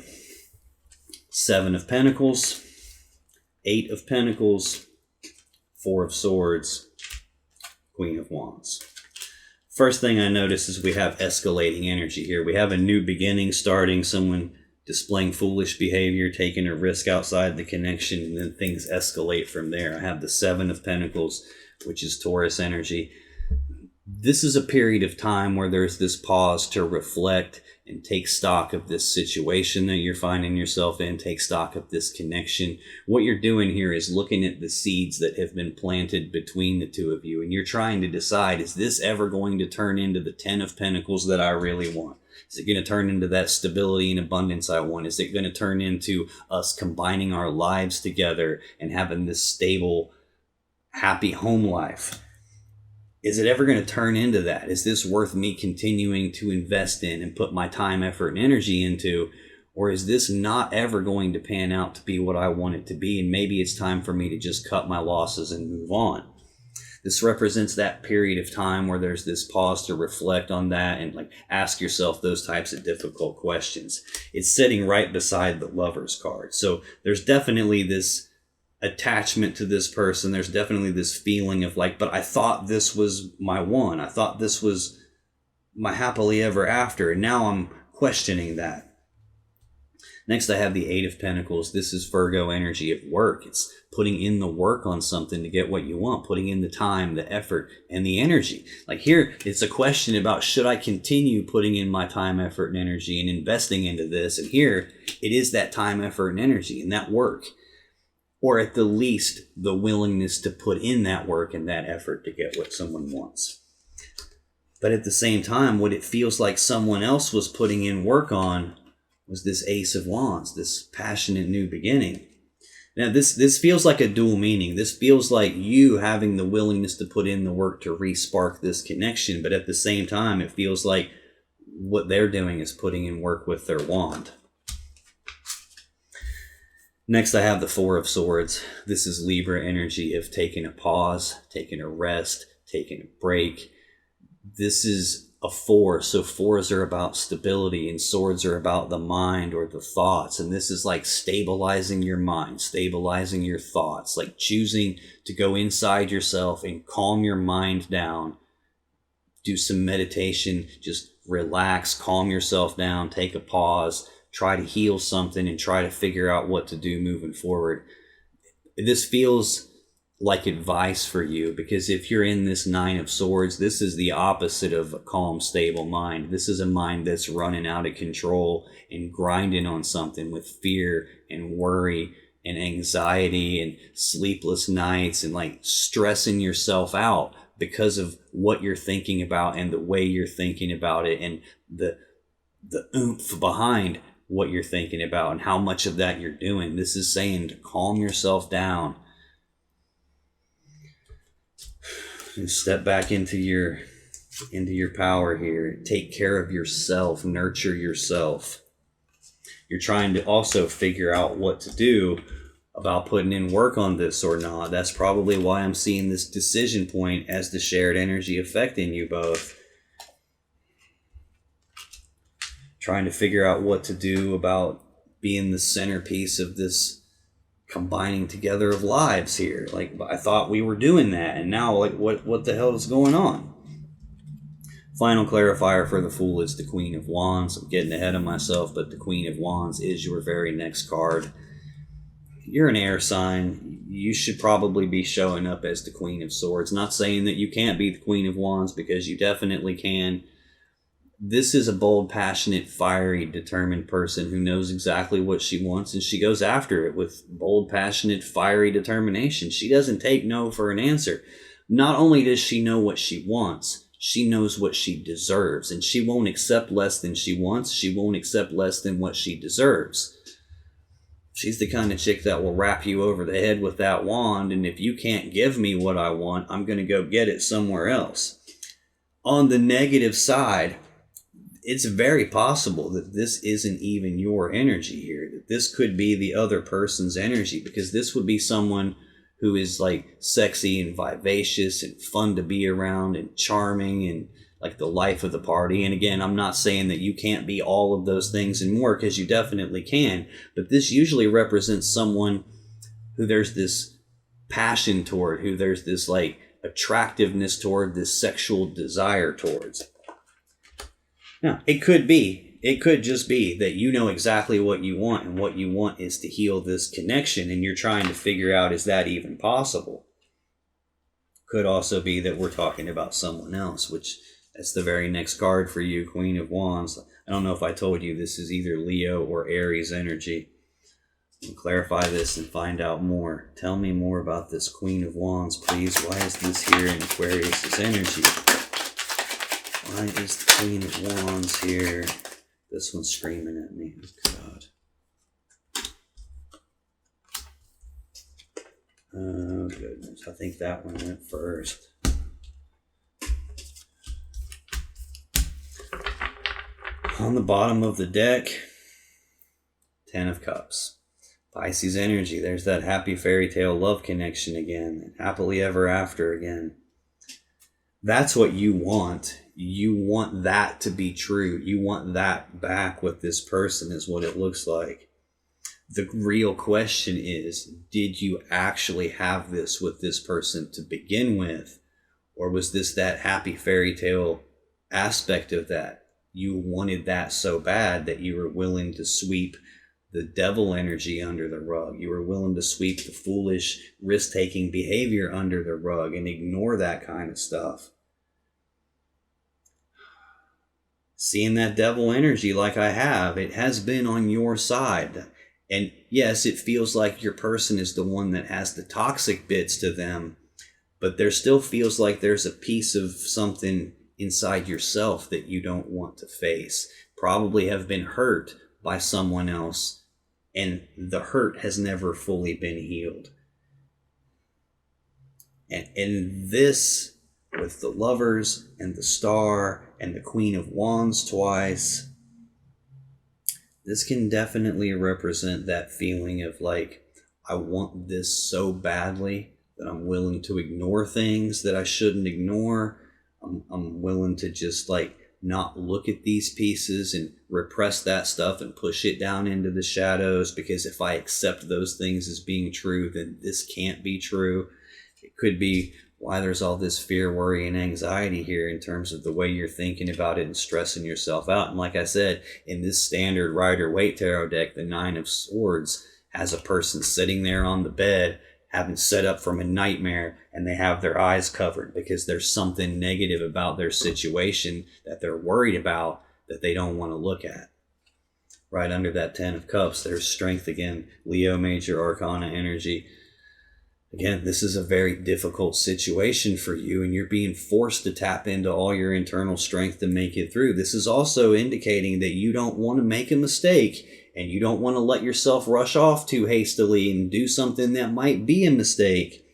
7 of Pentacles, 8 of Pentacles, 4 of Swords, Queen of Wands. First thing I notice is we have escalating energy here. We have a new beginning starting, someone displaying foolish behavior, taking a risk outside the connection, and then things escalate from there. I have the 7 of Pentacles, which is Taurus energy. This is a period of time where there's this pause to reflect and take stock of this situation that you're finding yourself in, take stock of this connection. What you're doing here is looking at the seeds that have been planted between the two of you, and you're trying to decide, is this ever going to turn into the 10 of Pentacles that I really want? Is it going to turn into that stability and abundance I want? Is it going to turn into us combining our lives together and having this stable, happy home life? Is it ever going to turn into that? Is this worth me continuing to invest in and put my time, effort, and energy into? Or is this not ever going to pan out to be what I want it to be? And maybe it's time for me to just cut my losses and move on. This represents that period of time where there's this pause to reflect on that and like ask yourself those types of difficult questions. It's sitting right beside the Lover's card. So there's definitely this attachment to this person. There's definitely this feeling of like, but I thought this was my one. I thought this was my happily ever after. And now I'm questioning that. Next, I have the 8 of Pentacles. This is Virgo energy at work. It's putting in the work on something to get what you want, putting in the time, the effort, and the energy. Like here, it's a question about, should I continue putting in my time, effort, and energy and investing into this? And here, it is that time, effort, and energy and that work. Or at the least, the willingness to put in that work and that effort to get what someone wants. But at the same time, what it feels like someone else was putting in work on was this Ace of Wands, this passionate new beginning. Now, this feels like a dual meaning. This feels like you having the willingness to put in the work to re-spark this connection, but at the same time, it feels like what they're doing is putting in work with their wand. Next, I have the Four of Swords. This is Libra energy of taking a pause, taking a rest, taking a break. This is a four, so fours are about stability and swords are about the mind or the thoughts. And this is like stabilizing your mind, stabilizing your thoughts, like choosing to go inside yourself and calm your mind down. Do some meditation, just relax, calm yourself down, take a pause, try to heal something and try to figure out what to do moving forward. This feels like advice for you, because if you're in this Nine of Swords, this is the opposite of a calm, stable mind. This is a mind that's running out of control and grinding on something with fear and worry and anxiety and sleepless nights and like stressing yourself out because of what you're thinking about and the way you're thinking about it and the oomph behind what you're thinking about and how much of that you're doing. This is saying to calm yourself down and step back into your power here. Take care of yourself, nurture yourself. You're trying to also figure out what to do about putting in work on this or not. That's probably why I'm seeing this decision point as the shared energy affecting you both. Trying to figure out what to do about being the centerpiece of this combining together of lives here. Like, I thought we were doing that, and now like what the hell is going on? Final clarifier for the Fool is the Queen of Wands. I'm getting ahead of myself, but the Queen of Wands is your very next card. You're an air sign. You should probably be showing up as the Queen of Swords. Not saying that you can't be the Queen of Wands, because you definitely can. This is a bold, passionate, fiery, determined person who knows exactly what she wants, and she goes after it with bold, passionate, fiery determination. She doesn't take no for an answer. Not only does she know what she wants, she knows what she deserves, and she won't accept less than she wants. She won't accept less than what she deserves. She's the kind of chick that will wrap you over the head with that wand, and if you can't give me what I want, I'm going to go get it somewhere else. On the negative side, it's very possible that this isn't even your energy here, that this could be the other person's energy, because this would be someone who is like sexy and vivacious and fun to be around and charming and like the life of the party. And again, I'm not saying that you can't be all of those things and more, because you definitely can, but this usually represents someone who there's this passion toward, who there's this like attractiveness toward, this sexual desire towards. Now, it could just be that you know exactly what you want, and what you want is to heal this connection, and you're trying to figure out, is that even possible? Could also be that we're talking about someone else, which that's the very next card for you, Queen of Wands. I don't know if I told you this is either Leo or Aries energy. I'll clarify this and find out more. Tell me more about this Queen of Wands, please. Why is this here in Aquarius' energy? Why is the Queen of Wands here? This one's screaming at me. Oh, God. Oh, goodness. I think that one went first. On the bottom of the deck, Ten of Cups. Pisces energy. There's that happy fairy tale love connection again. Happily ever after again. That's what you want. You want that to be true. You want that back with this person, is what it looks like. The real question is, did you actually have this with this person to begin with? Or was this that happy fairy tale aspect of that? You wanted that so bad that you were willing to sweep the devil energy under the rug. You were willing to sweep the foolish, risk-taking behavior under the rug and ignore that kind of stuff. Seeing that devil energy like I have, it has been on your side. And yes, it feels like your person is the one that has the toxic bits to them, but there still feels like there's a piece of something inside yourself that you don't want to face. Probably have been hurt by someone else and the hurt has never fully been healed. And this, with the Lovers and the Star and the Queen of Wands twice, this can definitely represent that feeling of like, I want this so badly that I'm willing to ignore things that I shouldn't ignore. I'm willing to just like not look at these pieces and repress that stuff and push it down into the shadows, because if I accept those things as being true, then this can't be true. It could be why there's all this fear, worry, and anxiety here in terms of the way you're thinking about it and stressing yourself out. And like I said, in this standard Rider-Waite Tarot deck, the Nine of Swords has a person sitting there on the bed having set up from a nightmare, and they have their eyes covered because there's something negative about their situation that they're worried about that they don't want to look at. Right under that Ten of Cups, there's strength again, Leo Major Arcana energy. Again, this is a very difficult situation for you, and you're being forced to tap into all your internal strength to make it through. This is also indicating that you don't want to make a mistake, and you don't want to let yourself rush off too hastily and do something that might be a mistake.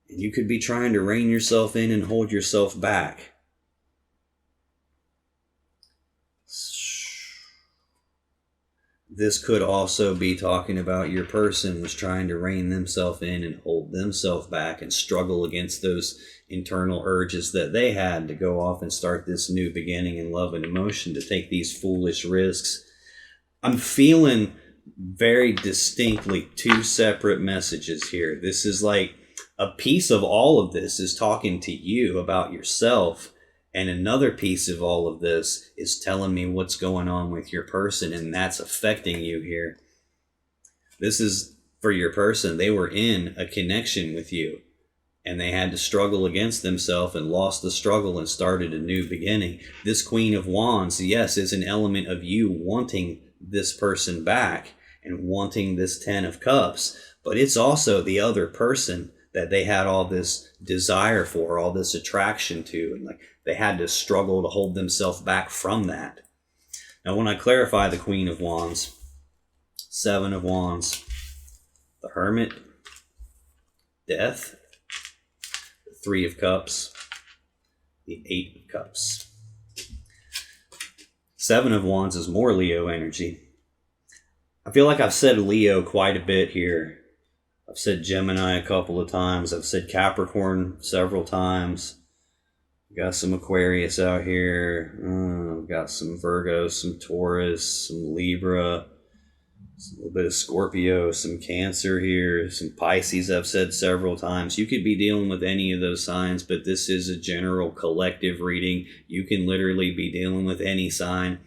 And you could be trying to rein yourself in and hold yourself back. This could also be talking about your person was trying to rein themselves in and hold themselves back and struggle against those internal urges that they had to go off and start this new beginning in love and emotion, to take these foolish risks. I'm feeling very distinctly two separate messages here. This is like a piece of all of this is talking to you about yourself, and another piece of all of this is telling me what's going on with your person, and that's affecting you here. This is for your person. They were in a connection with you, and they had to struggle against themselves and lost the struggle and started a new beginning. This Queen of Wands, yes, is an element of you wanting this person back and wanting this Ten of Cups, but it's also the other person that they had all this desire for, all this attraction to, and like they had to struggle to hold themselves back from that. Now, when I clarify the Queen of Wands, Seven of Wands, the Hermit, Death, the Three of Cups, the Eight of Cups. Seven of Wands is more Leo energy. I feel like I've said Leo quite a bit here. I've said Gemini a couple of times. I've said Capricorn several times. Got some Aquarius out here. Got some Virgo, some Taurus, some Libra, a little bit of Scorpio, some Cancer here, some Pisces I've said several times. You could be dealing with any of those signs, but this is a general collective reading. You can literally be dealing with any sign.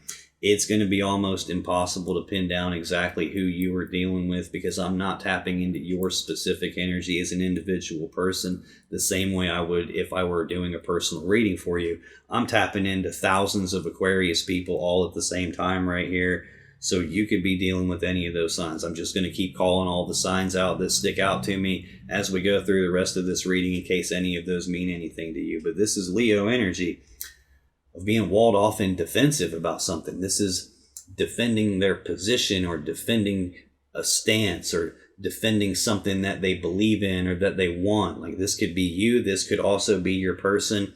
It's going to be almost impossible to pin down exactly who you are dealing with, because I'm not tapping into your specific energy as an individual person the same way I would if I were doing a personal reading for you. I'm tapping into thousands of Aquarius people all at the same time right here. So you could be dealing with any of those signs. I'm just going to keep calling all the signs out that stick out to me as we go through the rest of this reading in case any of those mean anything to you. But this is Leo energy of being walled off and defensive about something. This is defending their position or defending a stance or defending something that they believe in or that they want. Like this could be you. This could also be your person.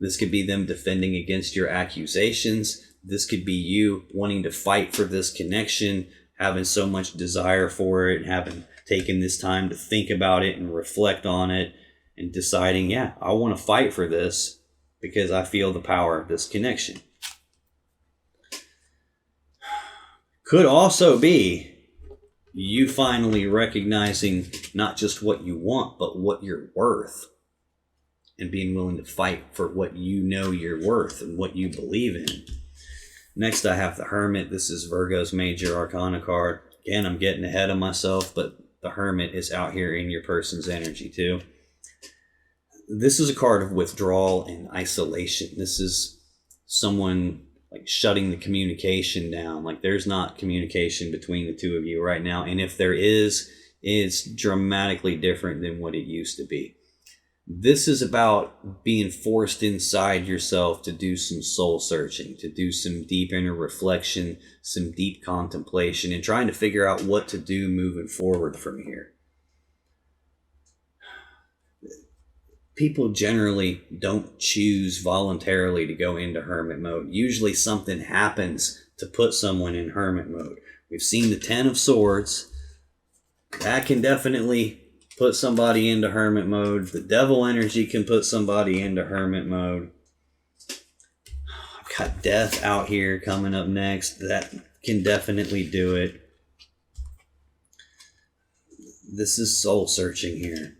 This could be them defending against your accusations. This could be you wanting to fight for this connection, having so much desire for it, having taken this time to think about it and reflect on it and deciding, yeah, I want to fight for this because I feel the power of this connection. Could also be you finally recognizing not just what you want, but what you're worth, and being willing to fight for what you know you're worth and what you believe in. Next, I have the Hermit. This is Virgo's major arcana card. Again, I'm getting ahead of myself, but the Hermit is out here in your person's energy too. This is a card of withdrawal and isolation. This is someone like shutting the communication down. Like there's not communication between the two of you right now. And if there is, it's dramatically different than what it used to be. This is about being forced inside yourself to do some soul searching, to do some deep inner reflection, some deep contemplation, and trying to figure out what to do moving forward from here. People generally don't choose voluntarily to go into hermit mode. Usually something happens to put someone in hermit mode. We've seen the 10 of Swords. That can definitely put somebody into hermit mode. The devil energy can put somebody into hermit mode. I've got death out here coming up next. That can definitely do it. This is soul searching here.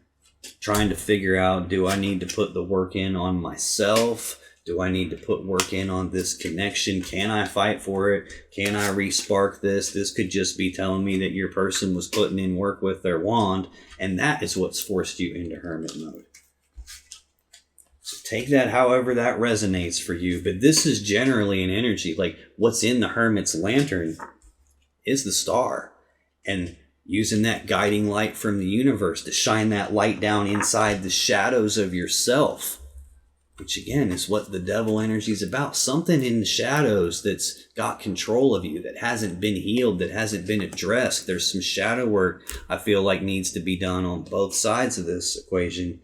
Trying to figure out, do I need to put the work in on myself? Do I need to put work in on this connection? Can I fight for it? Can I re-spark this? This could just be telling me that your person was putting in work with their wand, and that is what's forced you into hermit mode. So take that however that resonates for you, but this is generally an energy, like what's in the hermit's lantern is the star, and using that guiding light from the universe to shine that light down inside the shadows of yourself, which again is what the devil energy is about. Something in the shadows that's got control of you, that hasn't been healed, that hasn't been addressed. There's some shadow work I feel like needs to be done on both sides of this equation.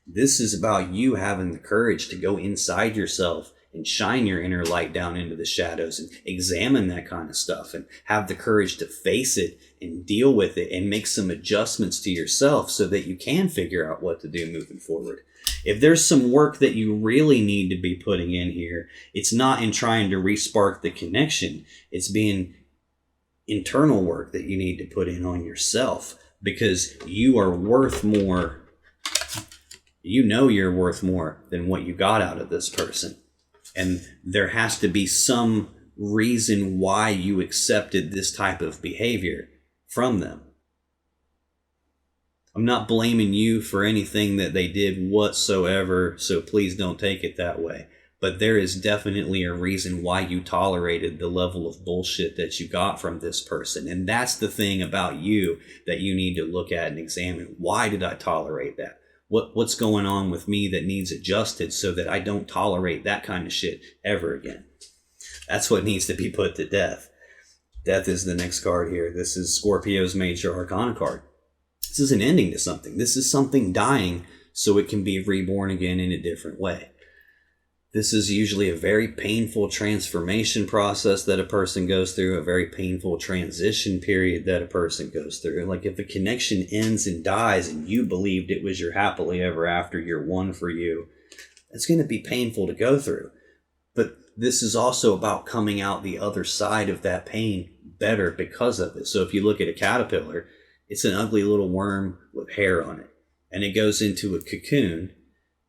This is about you having the courage to go inside yourself and shine your inner light down into the shadows and examine that kind of stuff and have the courage to face it and deal with it and make some adjustments to yourself so that you can figure out what to do moving forward. If there's some work that you really need to be putting in here, it's not in trying to re-spark the connection. It's being internal work that you need to put in on yourself, because you are worth more. You know you're worth more than what you got out of this person. And there has to be some reason why you accepted this type of behavior from them. I'm not blaming you for anything that they did whatsoever, so please don't take it that way. But there is definitely a reason why you tolerated the level of bullshit that you got from this person. And that's the thing about you that you need to look at and examine. Why did I tolerate that? What's going on with me that needs adjusted so that I don't tolerate that kind of shit ever again? That's what needs to be put to death. Death is the next card here. This is Scorpio's Major Arcana card. This is an ending to something. This is something dying so it can be reborn again in a different way. This is usually a very painful transformation process that a person goes through, a very painful transition period that a person goes through. Like if a connection ends and dies and you believed it was your happily ever after, your one for you, it's going to be painful to go through. But this is also about coming out the other side of that pain better because of it. So if you look at a caterpillar, it's an ugly little worm with hair on it, and it goes into a cocoon.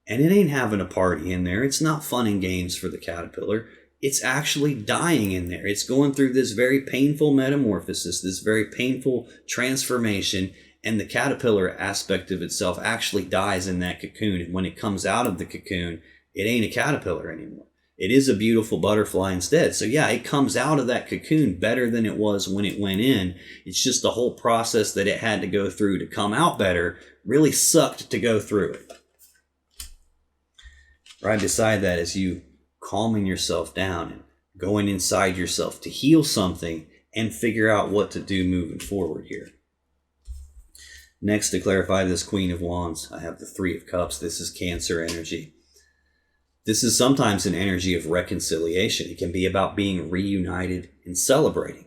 And it ain't having a party in there. It's not fun and games for the caterpillar. It's actually dying in there. It's going through this very painful metamorphosis, this very painful transformation, and the caterpillar aspect of itself actually dies in that cocoon. And when it comes out of the cocoon, it ain't a caterpillar anymore. It is a beautiful butterfly instead. So yeah, it comes out of that cocoon better than it was when it went in. It's just the whole process that it had to go through to come out better really sucked to go through it. Right beside that is you calming yourself down and going inside yourself to heal something and figure out what to do moving forward here. Next, to clarify this Queen of Wands, I have the Three of Cups. This is Cancer energy. This is sometimes an energy of reconciliation. It can be about being reunited and celebrating.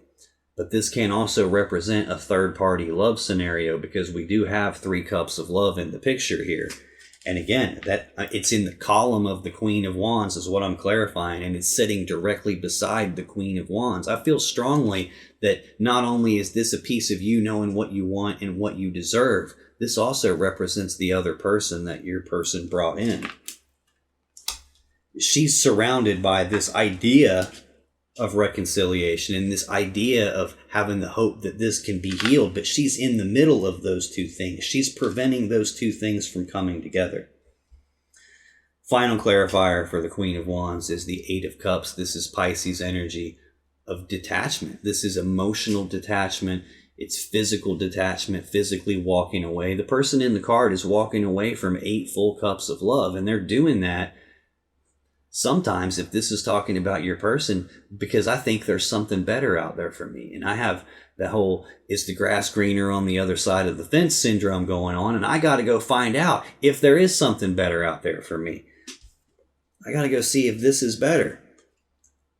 But this can also represent a third-party love scenario, because we do have 3 cups of love in the picture here. And again, that it's in the column of the Queen of Wands is what I'm clarifying, and it's sitting directly beside the Queen of Wands. I feel strongly that not only is this a piece of you knowing what you want and what you deserve, this also represents the other person that your person brought in. She's surrounded by this idea of reconciliation and this idea of having the hope that this can be healed, but she's in the middle of those two things. She's preventing those two things from coming together. Final clarifier for the Queen of Wands is the Eight of Cups. This is Pisces energy of detachment. This is emotional detachment. It's physical detachment, physically walking away. The person in the card is walking away from 8 full cups of love, and they're doing that sometimes, if this is talking about your person, because I think there's something better out there for me. And I have that whole is the grass greener on the other side of the fence syndrome going on, and I got to go find out if there is something better out there for me. I got to go see if this is better.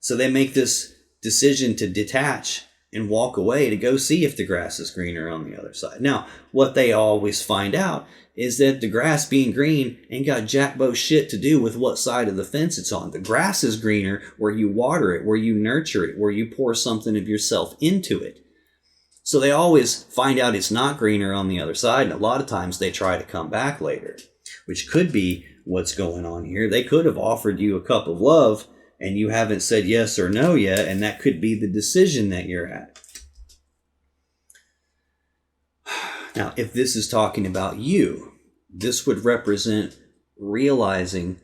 So they make this decision to detach and walk away to go see if the grass is greener on the other side. Now, what they always find out is that the grass being green ain't got jackbo shit to do with what side of the fence it's on. The grass is greener where you water it, where you nurture it, where you pour something of yourself into it. So they always find out it's not greener on the other side, and a lot of times they try to come back later, which could be what's going on here. They could have offered you a cup of love, and you haven't said yes or no yet, and that could be the decision that you're at. Now, if this is talking about you, this would represent realizing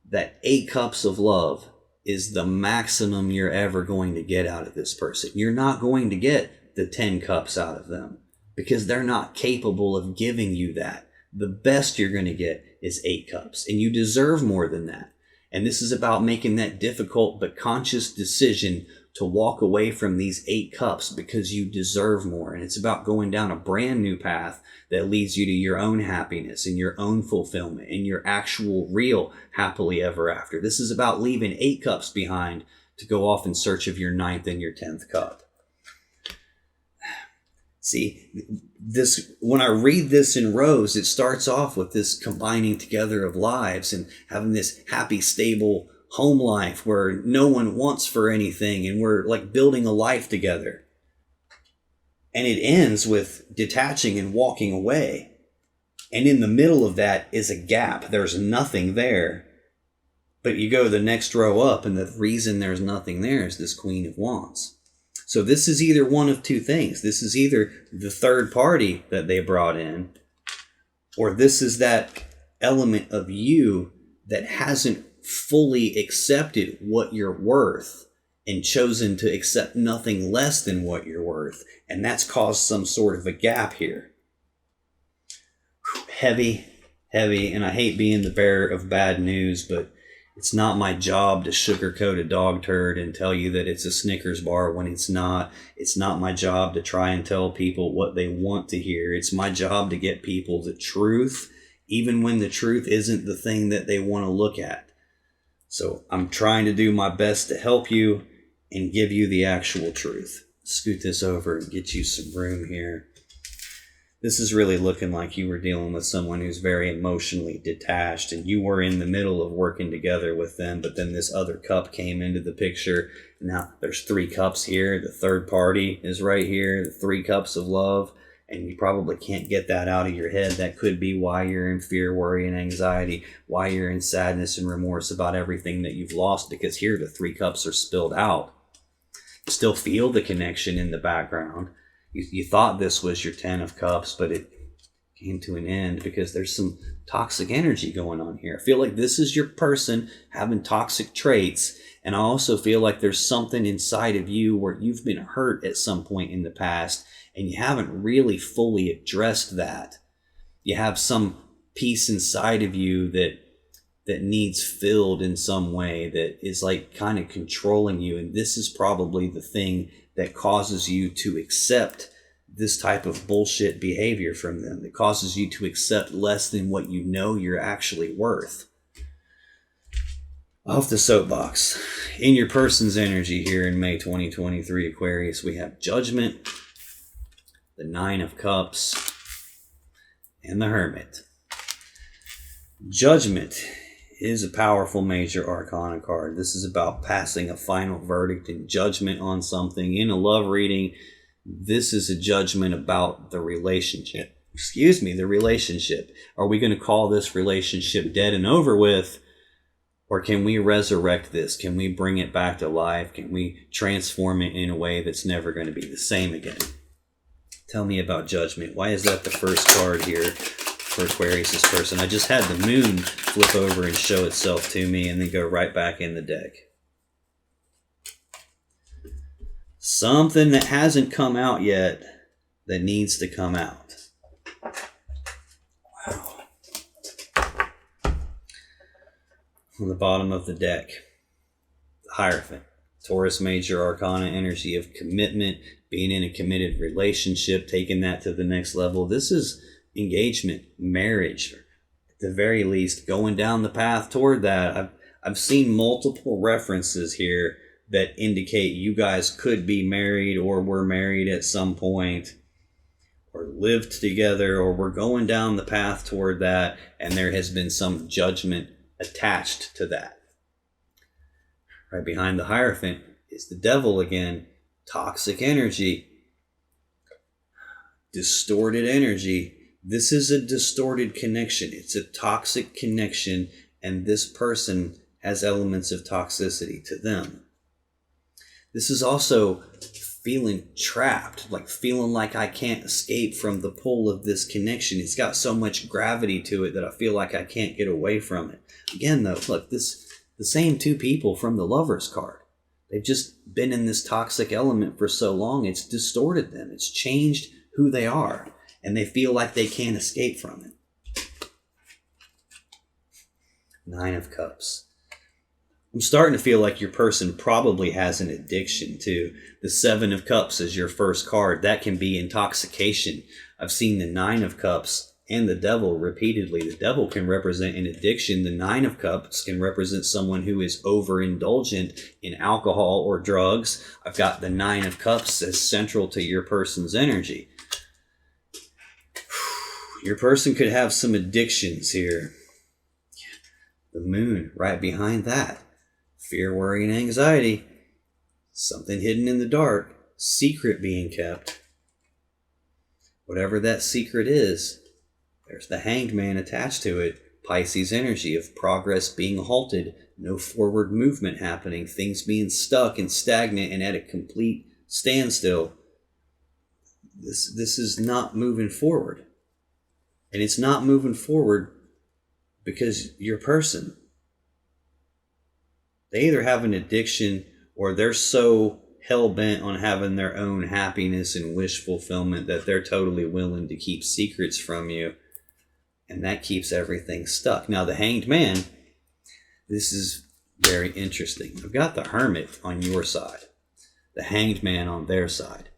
that 8 cups of love is the maximum you're ever going to get out of this person. You're not going to get the 10 cups out of them because they're not capable of giving you that. The best you're going to get is 8 cups, and you deserve more than that. And this is about making that difficult but conscious decision to walk away from these 8 cups because you deserve more. And it's about going down a brand new path that leads you to your own happiness and your own fulfillment and your actual real happily ever after. This is about leaving 8 cups behind to go off in search of your 9th and your 10th cup. See, this, when I read this in rows, it starts off with this combining together of lives and having this happy, stable home life where no one wants for anything and we're like building a life together. And it ends with detaching and walking away. And in the middle of that is a gap. There's nothing there. But you go the next row up, and the reason there's nothing there is this Queen of Wands. So this is either one of two things. This is either the third party that they brought in, or this is that element of you that hasn't fully accepted what you're worth and chosen to accept nothing less than what you're worth. And that's caused some sort of a gap here. Heavy, and I hate being the bearer of bad news, but it's not my job to sugarcoat a dog turd and tell you that it's a Snickers bar when it's not. It's not my job to try and tell people what they want to hear. It's my job to get people the truth, even when the truth isn't the thing that they want to look at. So I'm trying to do my best to help you and give you the actual truth. Scoot this over and get you some room here. This is really looking like you were dealing with someone who's very emotionally detached, and you were in the middle of working together with them, but then this other cup came into the picture. Now there's 3 cups here. The third party is right here, the 3 cups of love, and you probably can't get that out of your head. That could be why you're in fear, worry, and anxiety, why you're in sadness and remorse about everything that you've lost, because here the 3 cups are spilled out. You still feel the connection in the background. You thought this was your 10 of cups, but it came to an end because there's some toxic energy going on here. I feel like this is your person having toxic traits, and I also feel like there's something inside of you where you've been hurt at some point in the past, and you haven't really fully addressed that. You have some piece inside of you that needs filled in some way, that is like kind of controlling you, and this is probably the thing that causes you to accept this type of bullshit behavior from them, that causes you to accept less than what you know you're actually worth. Off the soapbox. In your person's energy here in May 2023, Aquarius, we have Judgment, the 9 of Cups, and the Hermit. Judgment is a powerful major arcana card. This is about passing a final verdict and judgment on something. In a love reading, this is a judgment about the relationship. The relationship. Are we going to call this relationship dead and over with? Or can we resurrect this? Can we bring it back to life? Can we transform it in a way that's never going to be the same again? Tell me about Judgment. Why is that the first card here for Aquarius' person? I just had the moon flip over and show itself to me and then go right back in the deck. Something that hasn't come out yet that needs to come out. Wow. On the bottom of the deck, the Hierophant. Taurus major arcana energy of commitment, being in a committed relationship, taking that to the next level. This is engagement, marriage, or at the very least, going down the path toward that. I've seen multiple references here that indicate you guys could be married or were married at some point or lived together or were going down the path toward that, and there has been some judgment attached to that. Right behind the Hierophant is the Devil again. Toxic energy. Distorted energy. This is a distorted connection. It's a toxic connection, and this person has elements of toxicity to them. This is also feeling trapped, like feeling like I can't escape from the pull of this connection. It's got so much gravity to it that I feel like I can't get away from it. Again, though, look, the same two people from the Lover's card. They've just been in this toxic element for so long, it's distorted them. It's changed who they are, and they feel like they can't escape from it. Nine of Cups. I'm starting to feel like your person probably has an addiction too. The Seven of Cups is your first card. That can be intoxication. I've seen the Nine of Cups and the Devil repeatedly. The Devil can represent an addiction. The Nine of Cups can represent someone who is overindulgent in alcohol or drugs. I've got the Nine of Cups as central to your person's energy. Your person could have some addictions here. The Moon right behind that. Fear, worry, and anxiety. Something hidden in the dark. Secret being kept. Whatever that secret is, there's the Hanged Man attached to it. Pisces energy of progress being halted. No forward movement happening. Things being stuck and stagnant and at a complete standstill. This is not moving forward. And it's not moving forward because your person, they either have an addiction or they're so hell-bent on having their own happiness and wish fulfillment that they're totally willing to keep secrets from you. And that keeps everything stuck. Now, the Hanged Man, this is very interesting. I've got the Hermit on your side, the Hanged Man on their side.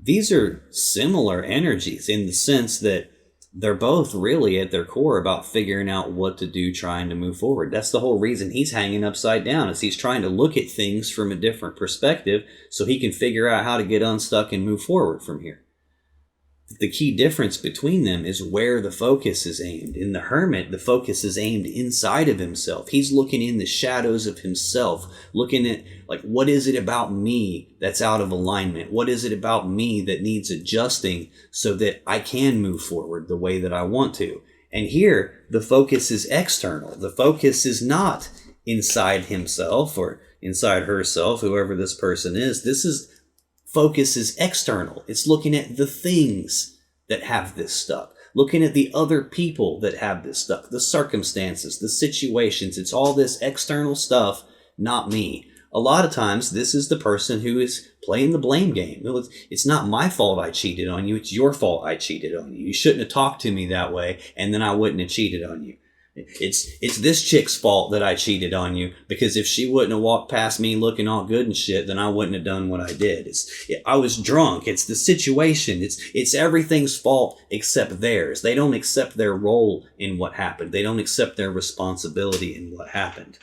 These are similar energies in the sense that they're both really at their core about figuring out what to do, trying to move forward. That's the whole reason he's hanging upside down, is he's trying to look at things from a different perspective so he can figure out how to get unstuck and move forward from here. The key difference between them is where the focus is aimed. In the Hermit, the focus is aimed inside of himself. He's looking in the shadows of himself, looking at, like, what is it about me that's out of alignment? What is it about me that needs adjusting so that I can move forward the way that I want to? And here, the focus is external. The focus is not inside himself or inside herself, whoever this person is. Focus is external. It's looking at the things that have this stuck, looking at the other people that have this stuck, the circumstances, the situations. It's all this external stuff, not me. A lot of times, this is the person who is playing the blame game. It's not my fault I cheated on you. It's your fault I cheated on you. You shouldn't have talked to me that way, and then I wouldn't have cheated on you. It's this chick's fault that I cheated on you, because if she wouldn't have walked past me looking all good and shit, then I wouldn't have done what I did. I was drunk. It's the situation. It's everything's fault except theirs. They don't accept their role in what happened. They don't accept their responsibility in what happened.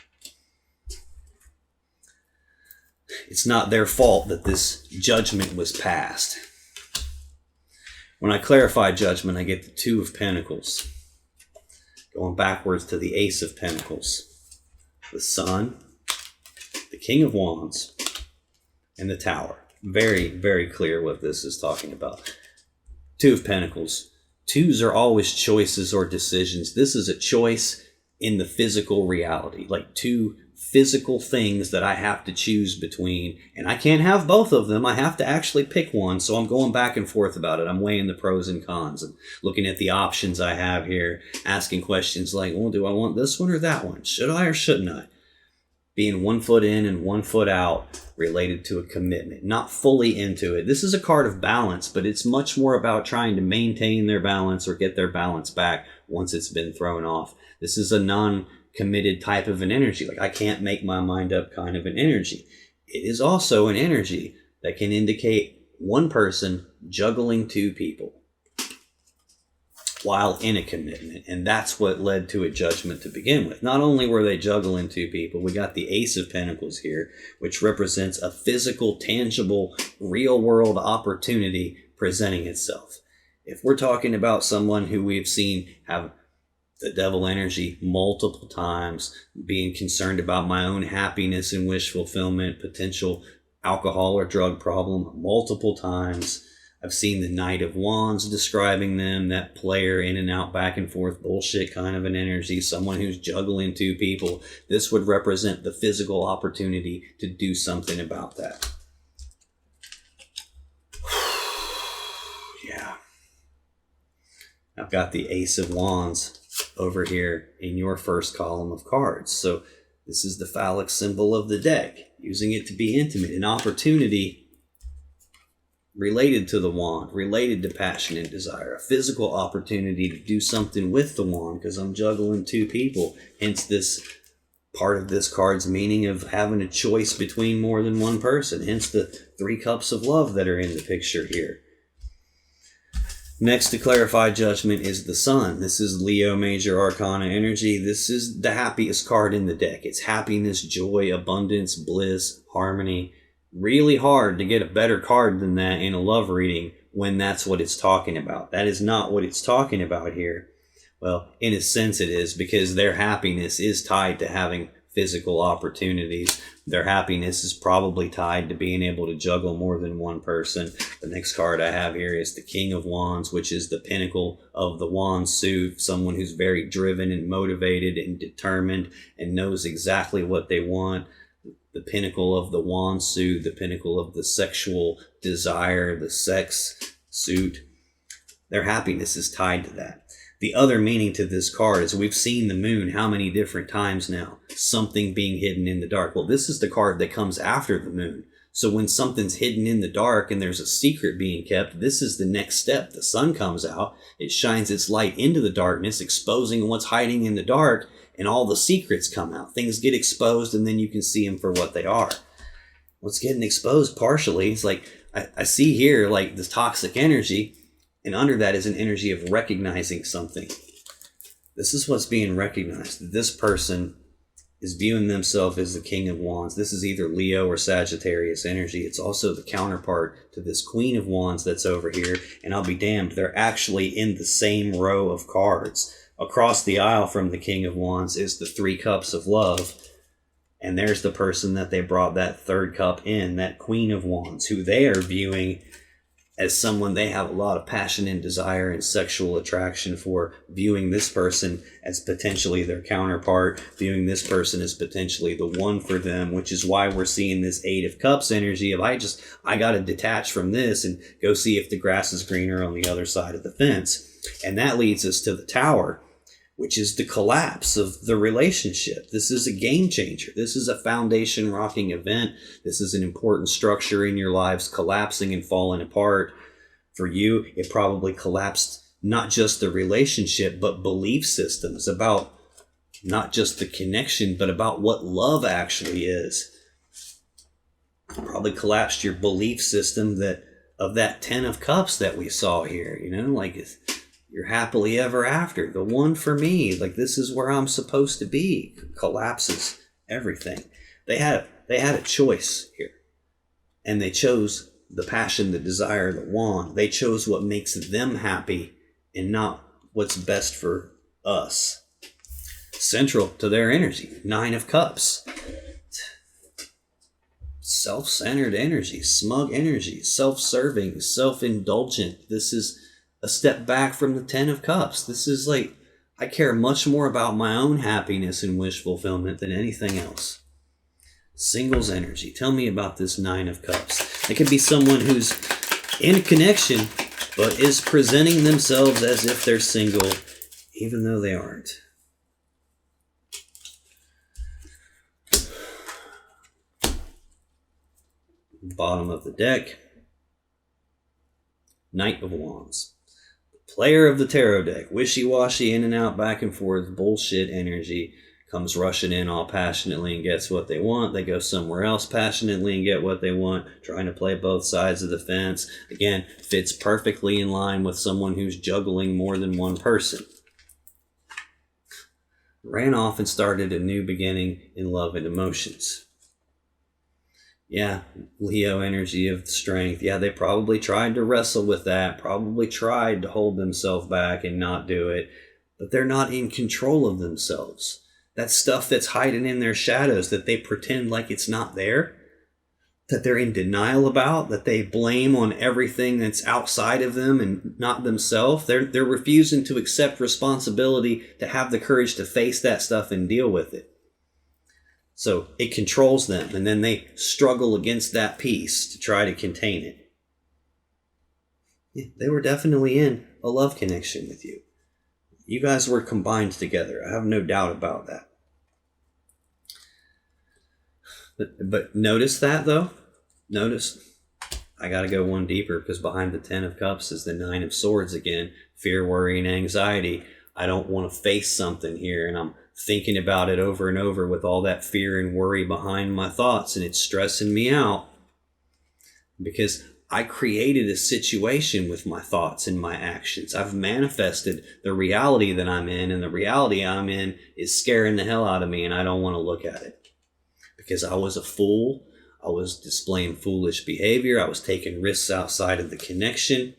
It's not their fault that this judgment was passed. When I clarify judgment, I get the Two of Pentacles. Going backwards to the Ace of Pentacles, the Sun, the King of Wands, and the Tower. Very, very clear what this is talking about. Two of Pentacles. Twos are always choices or decisions. This is a choice in the physical reality, like two physical things that I have to choose between, and I can't have both of them. I have to actually pick one, so I'm going back and forth about it. I'm weighing the pros and cons and looking at the options I have here, asking questions like, well, do I want this one or that one? Should I or shouldn't I? being 1 foot in and 1 foot out, related to a commitment, not fully into it. This is a card of balance, but it's much more about trying to maintain their balance or get their balance back once it's been thrown off. This is a non-committed type of an energy, like I can't make my mind up kind of an energy. It is also an energy that can indicate one person juggling 2 people while in a commitment. And that's what led to a judgment to begin with. Not only were they juggling 2 people, we got the Ace of Pentacles here, which represents a physical, tangible, real world opportunity presenting itself. If we're talking about someone who we've seen have the devil energy multiple times, being concerned about my own happiness and wish fulfillment, potential alcohol or drug problem multiple times. I've seen the Knight of Wands describing them, that player in and out, back and forth bullshit kind of an energy, someone who's juggling 2 people. This would represent the physical opportunity to do something about that. Yeah. I've got the Ace of Wands over here in your first column of cards. So this is the phallic symbol of the deck, using it to be intimate, an opportunity related to the wand, related to passion and desire, a physical opportunity to do something with the wand because I'm juggling 2 people. Hence this part of this card's meaning of having a choice between more than one person. Hence the 3 cups of love that are in the picture here. Next to clarify judgment is the Sun. This is Leo Major Arcana energy. This is the happiest card in the deck. It's happiness, joy, abundance, bliss, harmony. Really hard to get a better card than that in a love reading when that's what it's talking about. That is not what it's talking about here. Well, in a sense it is, because their happiness is tied to having physical opportunities. Their happiness is probably tied to being able to juggle more than one person. The next card I have here is the King of Wands, which is the pinnacle of the wand suit. Someone who's very driven and motivated and determined and knows exactly what they want. The pinnacle of the wand suit, the pinnacle of the sexual desire, the sex suit. Their happiness is tied to that. The other meaning to this card is we've seen the moon how many different times now? Something being hidden in the dark. Well, this is the card that comes after the moon. So when something's hidden in the dark and there's a secret being kept, this is the next step. The sun comes out, it shines its light into the darkness, exposing what's hiding in the dark, and all the secrets come out. Things get exposed, and then you can see them for what they are. What's getting exposed partially, it's like, I see here like this toxic energy, and under that is an energy of recognizing something. This is what's being recognized. This person is viewing themselves as the King of Wands. This is either Leo or Sagittarius energy. It's also the counterpart to this Queen of Wands that's over here, and I'll be damned, they're actually in the same row of cards. Across the aisle from the King of Wands is the 3 cups of love. And there's the person that they brought that 3rd cup in, that Queen of Wands, who they are viewing as someone they have a lot of passion and desire and sexual attraction for, viewing this person as potentially their counterpart, viewing this person as potentially the one for them, which is why we're seeing this 8 of Cups energy of I got to detach from this and go see if the grass is greener on the other side of the fence. And that leads us to the Tower, which is the collapse of the relationship. This is a game changer. This is a foundation rocking event. This is an important structure in your lives collapsing and falling apart. For you, it probably collapsed not just the relationship, but belief systems about not just the connection, but about what love actually is. It probably collapsed your belief system of that 10 of Cups that we saw here, like you're happily ever after, the one for me, like this is where I'm supposed to be, collapses everything. They had a choice here, and they chose the passion, the desire, the wand. They chose what makes them happy and not what's best for us. Central to their energy, 9 of Cups. Self-centered energy, smug energy, self-serving, self-indulgent. This is a step back from the 10 of Cups. This is like, I care much more about my own happiness and wish fulfillment than anything else. Singles energy. Tell me about this 9 of Cups. It could be someone who's in a connection, but is presenting themselves as if they're single, even though they aren't. Bottom of the deck, Knight of Wands. Player of the tarot deck, wishy-washy, in and out, back and forth, bullshit energy, comes rushing in all passionately and gets what they want. They go somewhere else passionately and get what they want, trying to play both sides of the fence. Again, fits perfectly in line with someone who's juggling more than one person. Ran off and started a new beginning in love and emotions. Yeah, Leo energy of strength. Yeah, they probably tried to wrestle with that, probably tried to hold themselves back and not do it, but they're not in control of themselves. That stuff that's hiding in their shadows that they pretend like it's not there, that they're in denial about, that they blame on everything that's outside of them and not themselves. They're refusing to accept responsibility, to have the courage to face that stuff and deal with it. So it controls them, and then they struggle against that piece to try to contain it. Yeah, they were definitely in a love connection with you. You guys were combined together. I have no doubt about that. But notice that, though. Notice, I got to go one deeper, because behind the 10 of Cups is the 9 of Swords again. Fear, worry, and anxiety. I don't want to face something here, and I'm thinking about it over and over with all that fear and worry behind my thoughts, and it's stressing me out because I created a situation with my thoughts and my actions. I've manifested the reality that I'm in, and the reality I'm in is scaring the hell out of me, and I don't want to look at it because I was a fool. I was displaying foolish behavior. I was taking risks outside of the connection.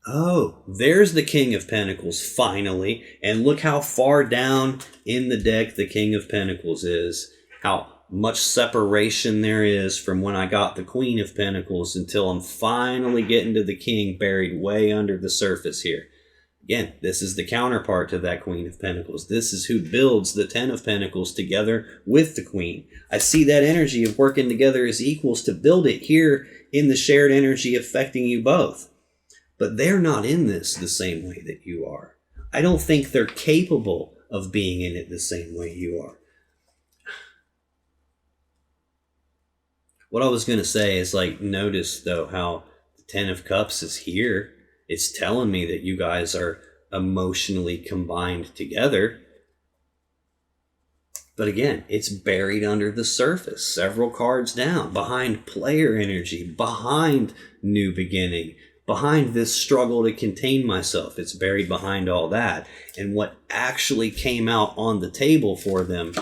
Oh, there's the King of Pentacles finally. And look how far down in the deck the King of Pentacles is. How much separation there is from when I got the Queen of Pentacles until I'm finally getting to the King buried way under the surface here. Again, this is the counterpart to that Queen of Pentacles. This is who builds the 10 of Pentacles together with the Queen. I see that energy of working together as equals to build it here in the shared energy affecting you both. But they're not in this the same way that you are. I don't think they're capable of being in it the same way you are. What I was going to say is, like, notice, though, how the 10 of Cups is here. It's telling me that you guys are emotionally combined together. But again, it's buried under the surface, several cards down, behind player energy, behind new beginning, behind this struggle to contain myself. It's buried behind all that. And what actually came out on the table for them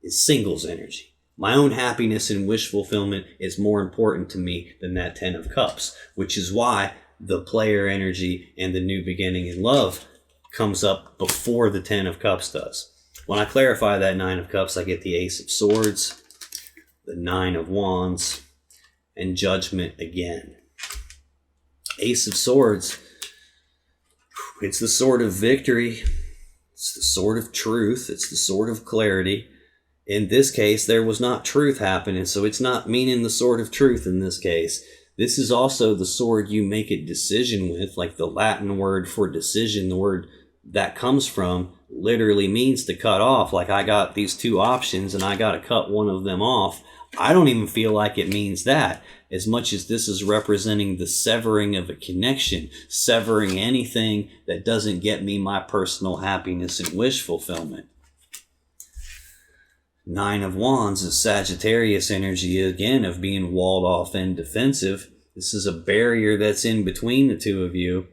is singles energy. My own happiness and wish fulfillment is more important to me than that 10 of Cups, which is why the player energy and the new beginning in love comes up before the 10 of Cups does. When I clarify that 9 of Cups, I get the Ace of Swords, the 9 of Wands, and Judgment again. Ace of Swords, it's the sword of victory. It's the sword of truth. It's the sword of clarity. In this case, there was not truth happening, so it's not meaning the sword of truth in this case. This is also the sword you make a decision with, like the Latin word for decision, the word that comes from literally means to cut off. Like, I got these two options and I got to cut one of them off. I don't even feel like it means that, as much as this is representing the severing of a connection, severing anything that doesn't get me my personal happiness and wish fulfillment. 9 of Wands is Sagittarius energy, again, of being walled off and defensive. This is a barrier that's in between the two of you.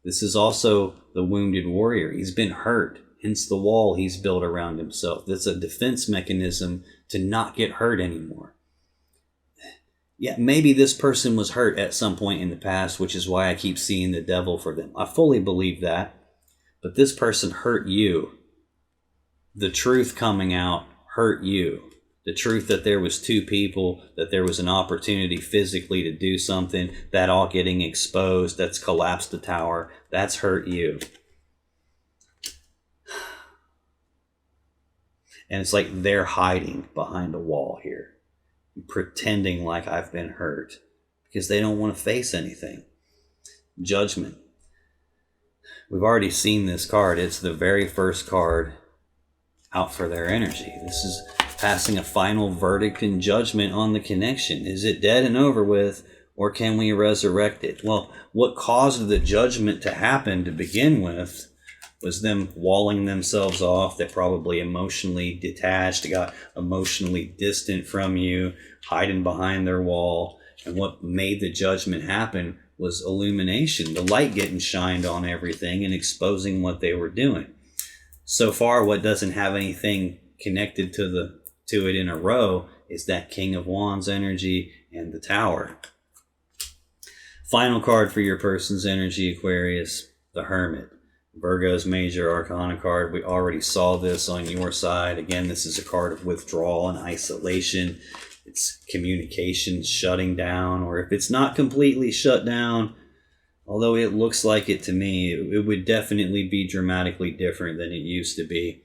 This is also the wounded warrior. He's been hurt, hence the wall he's built around himself. That's a defense mechanism to not get hurt anymore. Yeah, maybe this person was hurt at some point in the past, which is why I keep seeing the devil for them. I fully believe that. But this person hurt you. The truth coming out hurt you. The truth that there was two people, that there was an opportunity physically to do something, that all getting exposed, that's collapsed the tower, that's hurt you. And it's like they're hiding behind a wall here, pretending like I've been hurt, because they don't want to face anything. Judgment. We've already seen this card. It's the very first card out for their energy. This is passing a final verdict and judgment on the connection. Is it dead and over with, or can we resurrect it? Well, what caused the judgment to happen to begin with was them walling themselves off. They probably emotionally detached, got emotionally distant from you, hiding behind their wall. And what made the judgment happen was illumination, the light getting shined on everything and exposing what they were doing. So far, what doesn't have anything connected to it in a row is that King of Wands energy and the Tower. Final card for your person's energy, Aquarius, the Hermit. Virgo's major arcana card. We already saw this on your side. Again, this is a card of withdrawal and isolation. It's communication shutting down, or if it's not completely shut down, although it looks like it to me, it would definitely be dramatically different than it used to be.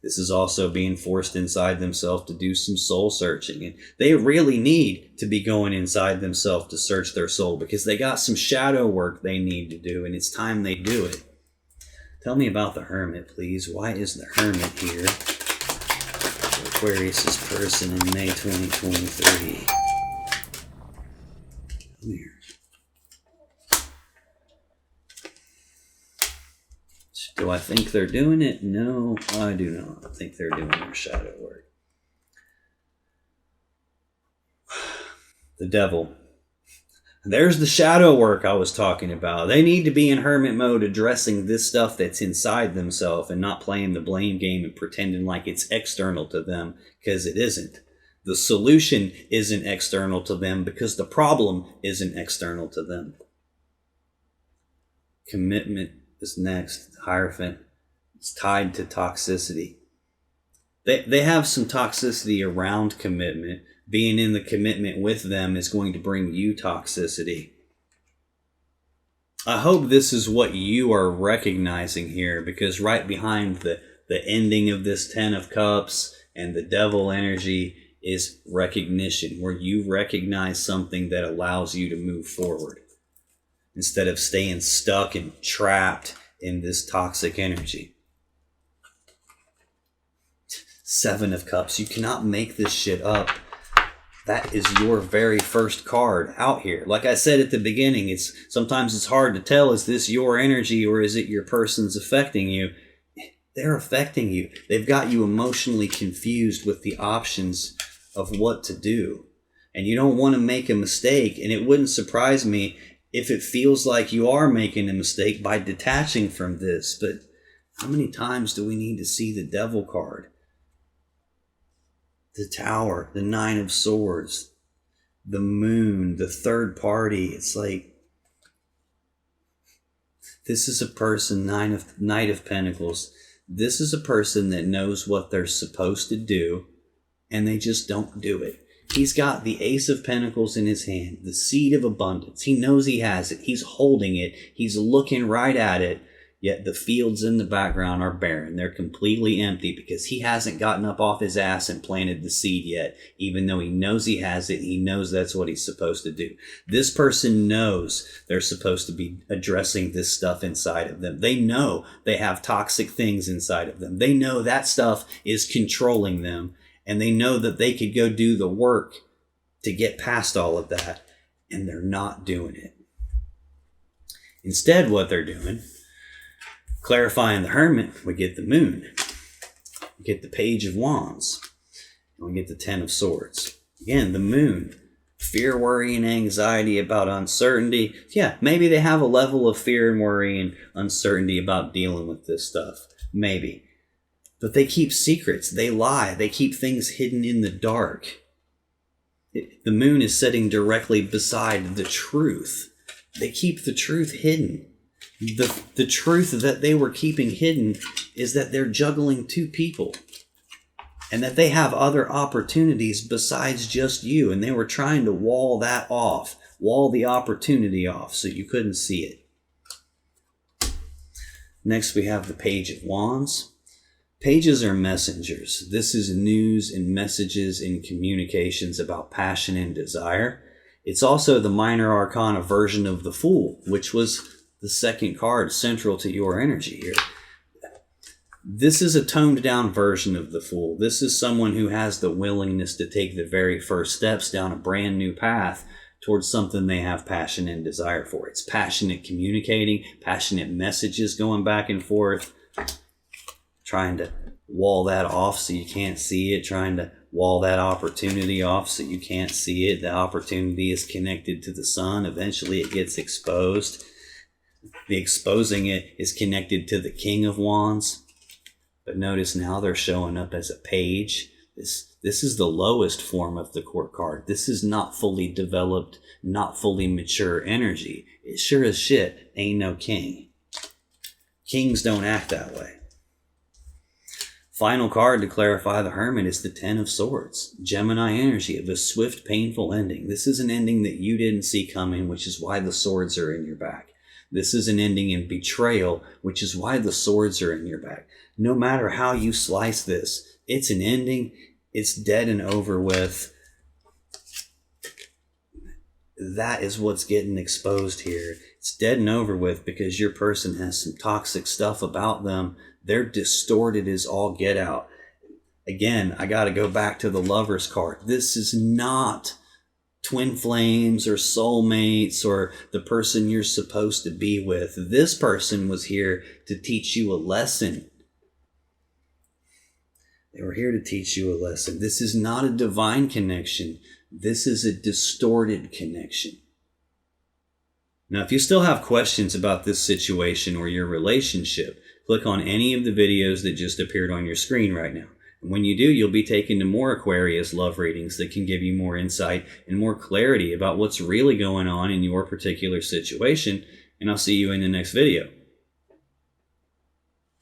This is also being forced inside themselves to do some soul searching. And they really need to be going inside themselves to search their soul, because they got some shadow work they need to do, and it's time they do it. Tell me about the Hermit, please. Why is the Hermit here for Aquarius' person in May 2023? Come here. Do I think they're doing it? No, I do not think they're doing their shadow work. The Devil. There's the shadow work I was talking about. They need to be in hermit mode addressing this stuff that's inside themselves and not playing the blame game and pretending like it's external to them, because it isn't. The solution isn't external to them because the problem isn't external to them. Commitment is next. Hierophant. It's tied to toxicity. They have some toxicity around commitment. Being in the commitment with them is going to bring you toxicity. I hope this is what you are recognizing here, because right behind the ending of this 10 of Cups and the Devil energy is recognition, where you recognize something that allows you to move forward instead of staying stuck and trapped in this toxic energy. 7 of Cups. You cannot make this shit up. That is your very first card out here. Like I said at the beginning, sometimes it's hard to tell, is this your energy or is it your person's affecting you? They're affecting you. They've got you emotionally confused with the options of what to do. And you don't want to make a mistake. And it wouldn't surprise me if it feels like you are making a mistake by detaching from this. But how many times do we need to see the Devil card? The Tower, the 9 of Swords, the Moon, the third party. It's like, this is a person, Knight of Pentacles. This is a person that knows what they're supposed to do, and they just don't do it. He's got the Ace of Pentacles in his hand, the seed of abundance. He knows he has it. He's holding it. He's looking right at it. Yet the fields in the background are barren. They're completely empty because he hasn't gotten up off his ass and planted the seed yet. Even though he knows he has it, he knows that's what he's supposed to do. This person knows they're supposed to be addressing this stuff inside of them. They know they have toxic things inside of them. They know that stuff is controlling them. And they know that they could go do the work to get past all of that. And they're not doing it. Instead, what they're doing, clarifying the Hermit, we get the Moon, we get the Page of Wands, and we get the 10 of Swords. Again, the Moon, fear, worry, and anxiety about uncertainty. Yeah, maybe they have a level of fear and worry and uncertainty about dealing with this stuff. Maybe. But they keep secrets. They lie. They keep things hidden in the dark. The Moon is sitting directly beside the truth. They keep the truth hidden. The truth that they were keeping hidden is that they're juggling 2 people and that they have other opportunities besides just you. And they were trying to wall that off, wall the opportunity off so you couldn't see it. Next, we have the Page of Wands. Pages are messengers. This is news and messages and communications about passion and desire. It's also the minor arcana version of the Fool, which was the second card central to your energy here. This is a toned down version of the Fool. This is someone who has the willingness to take the very first steps down a brand new path towards something they have passion and desire for. It's passionate communicating, passionate messages going back and forth, trying to wall that off so you can't see it, trying to wall that opportunity off so you can't see it. The opportunity is connected to the sun. Eventually it gets exposed. The exposing it is connected to the King of Wands. But notice now they're showing up as a page. This is the lowest form of the court card. This is not fully developed, not fully mature energy. It sure as shit ain't no king. Kings don't act that way. Final card to clarify the Hermit is the Ten of Swords. Gemini energy of a swift, painful ending. This is an ending that you didn't see coming, which is why the swords are in your back. This is an ending in betrayal, which is why the swords are in your back. No matter how you slice this, it's an ending. It's dead and over with. That is what's getting exposed here. It's dead and over with because your person has some toxic stuff about them. They're distorted as all get out. Again, I got to go back to the Lover's card. This is not twin flames or soulmates or the person you're supposed to be with. This person was here to teach you a lesson. They were here to teach you a lesson. This is not a divine connection. This is a distorted connection. Now, if you still have questions about this situation or your relationship, click on any of the videos that just appeared on your screen right now. And when you do, you'll be taken to more Aquarius love readings that can give you more insight and more clarity about what's really going on in your particular situation. And I'll see you in the next video.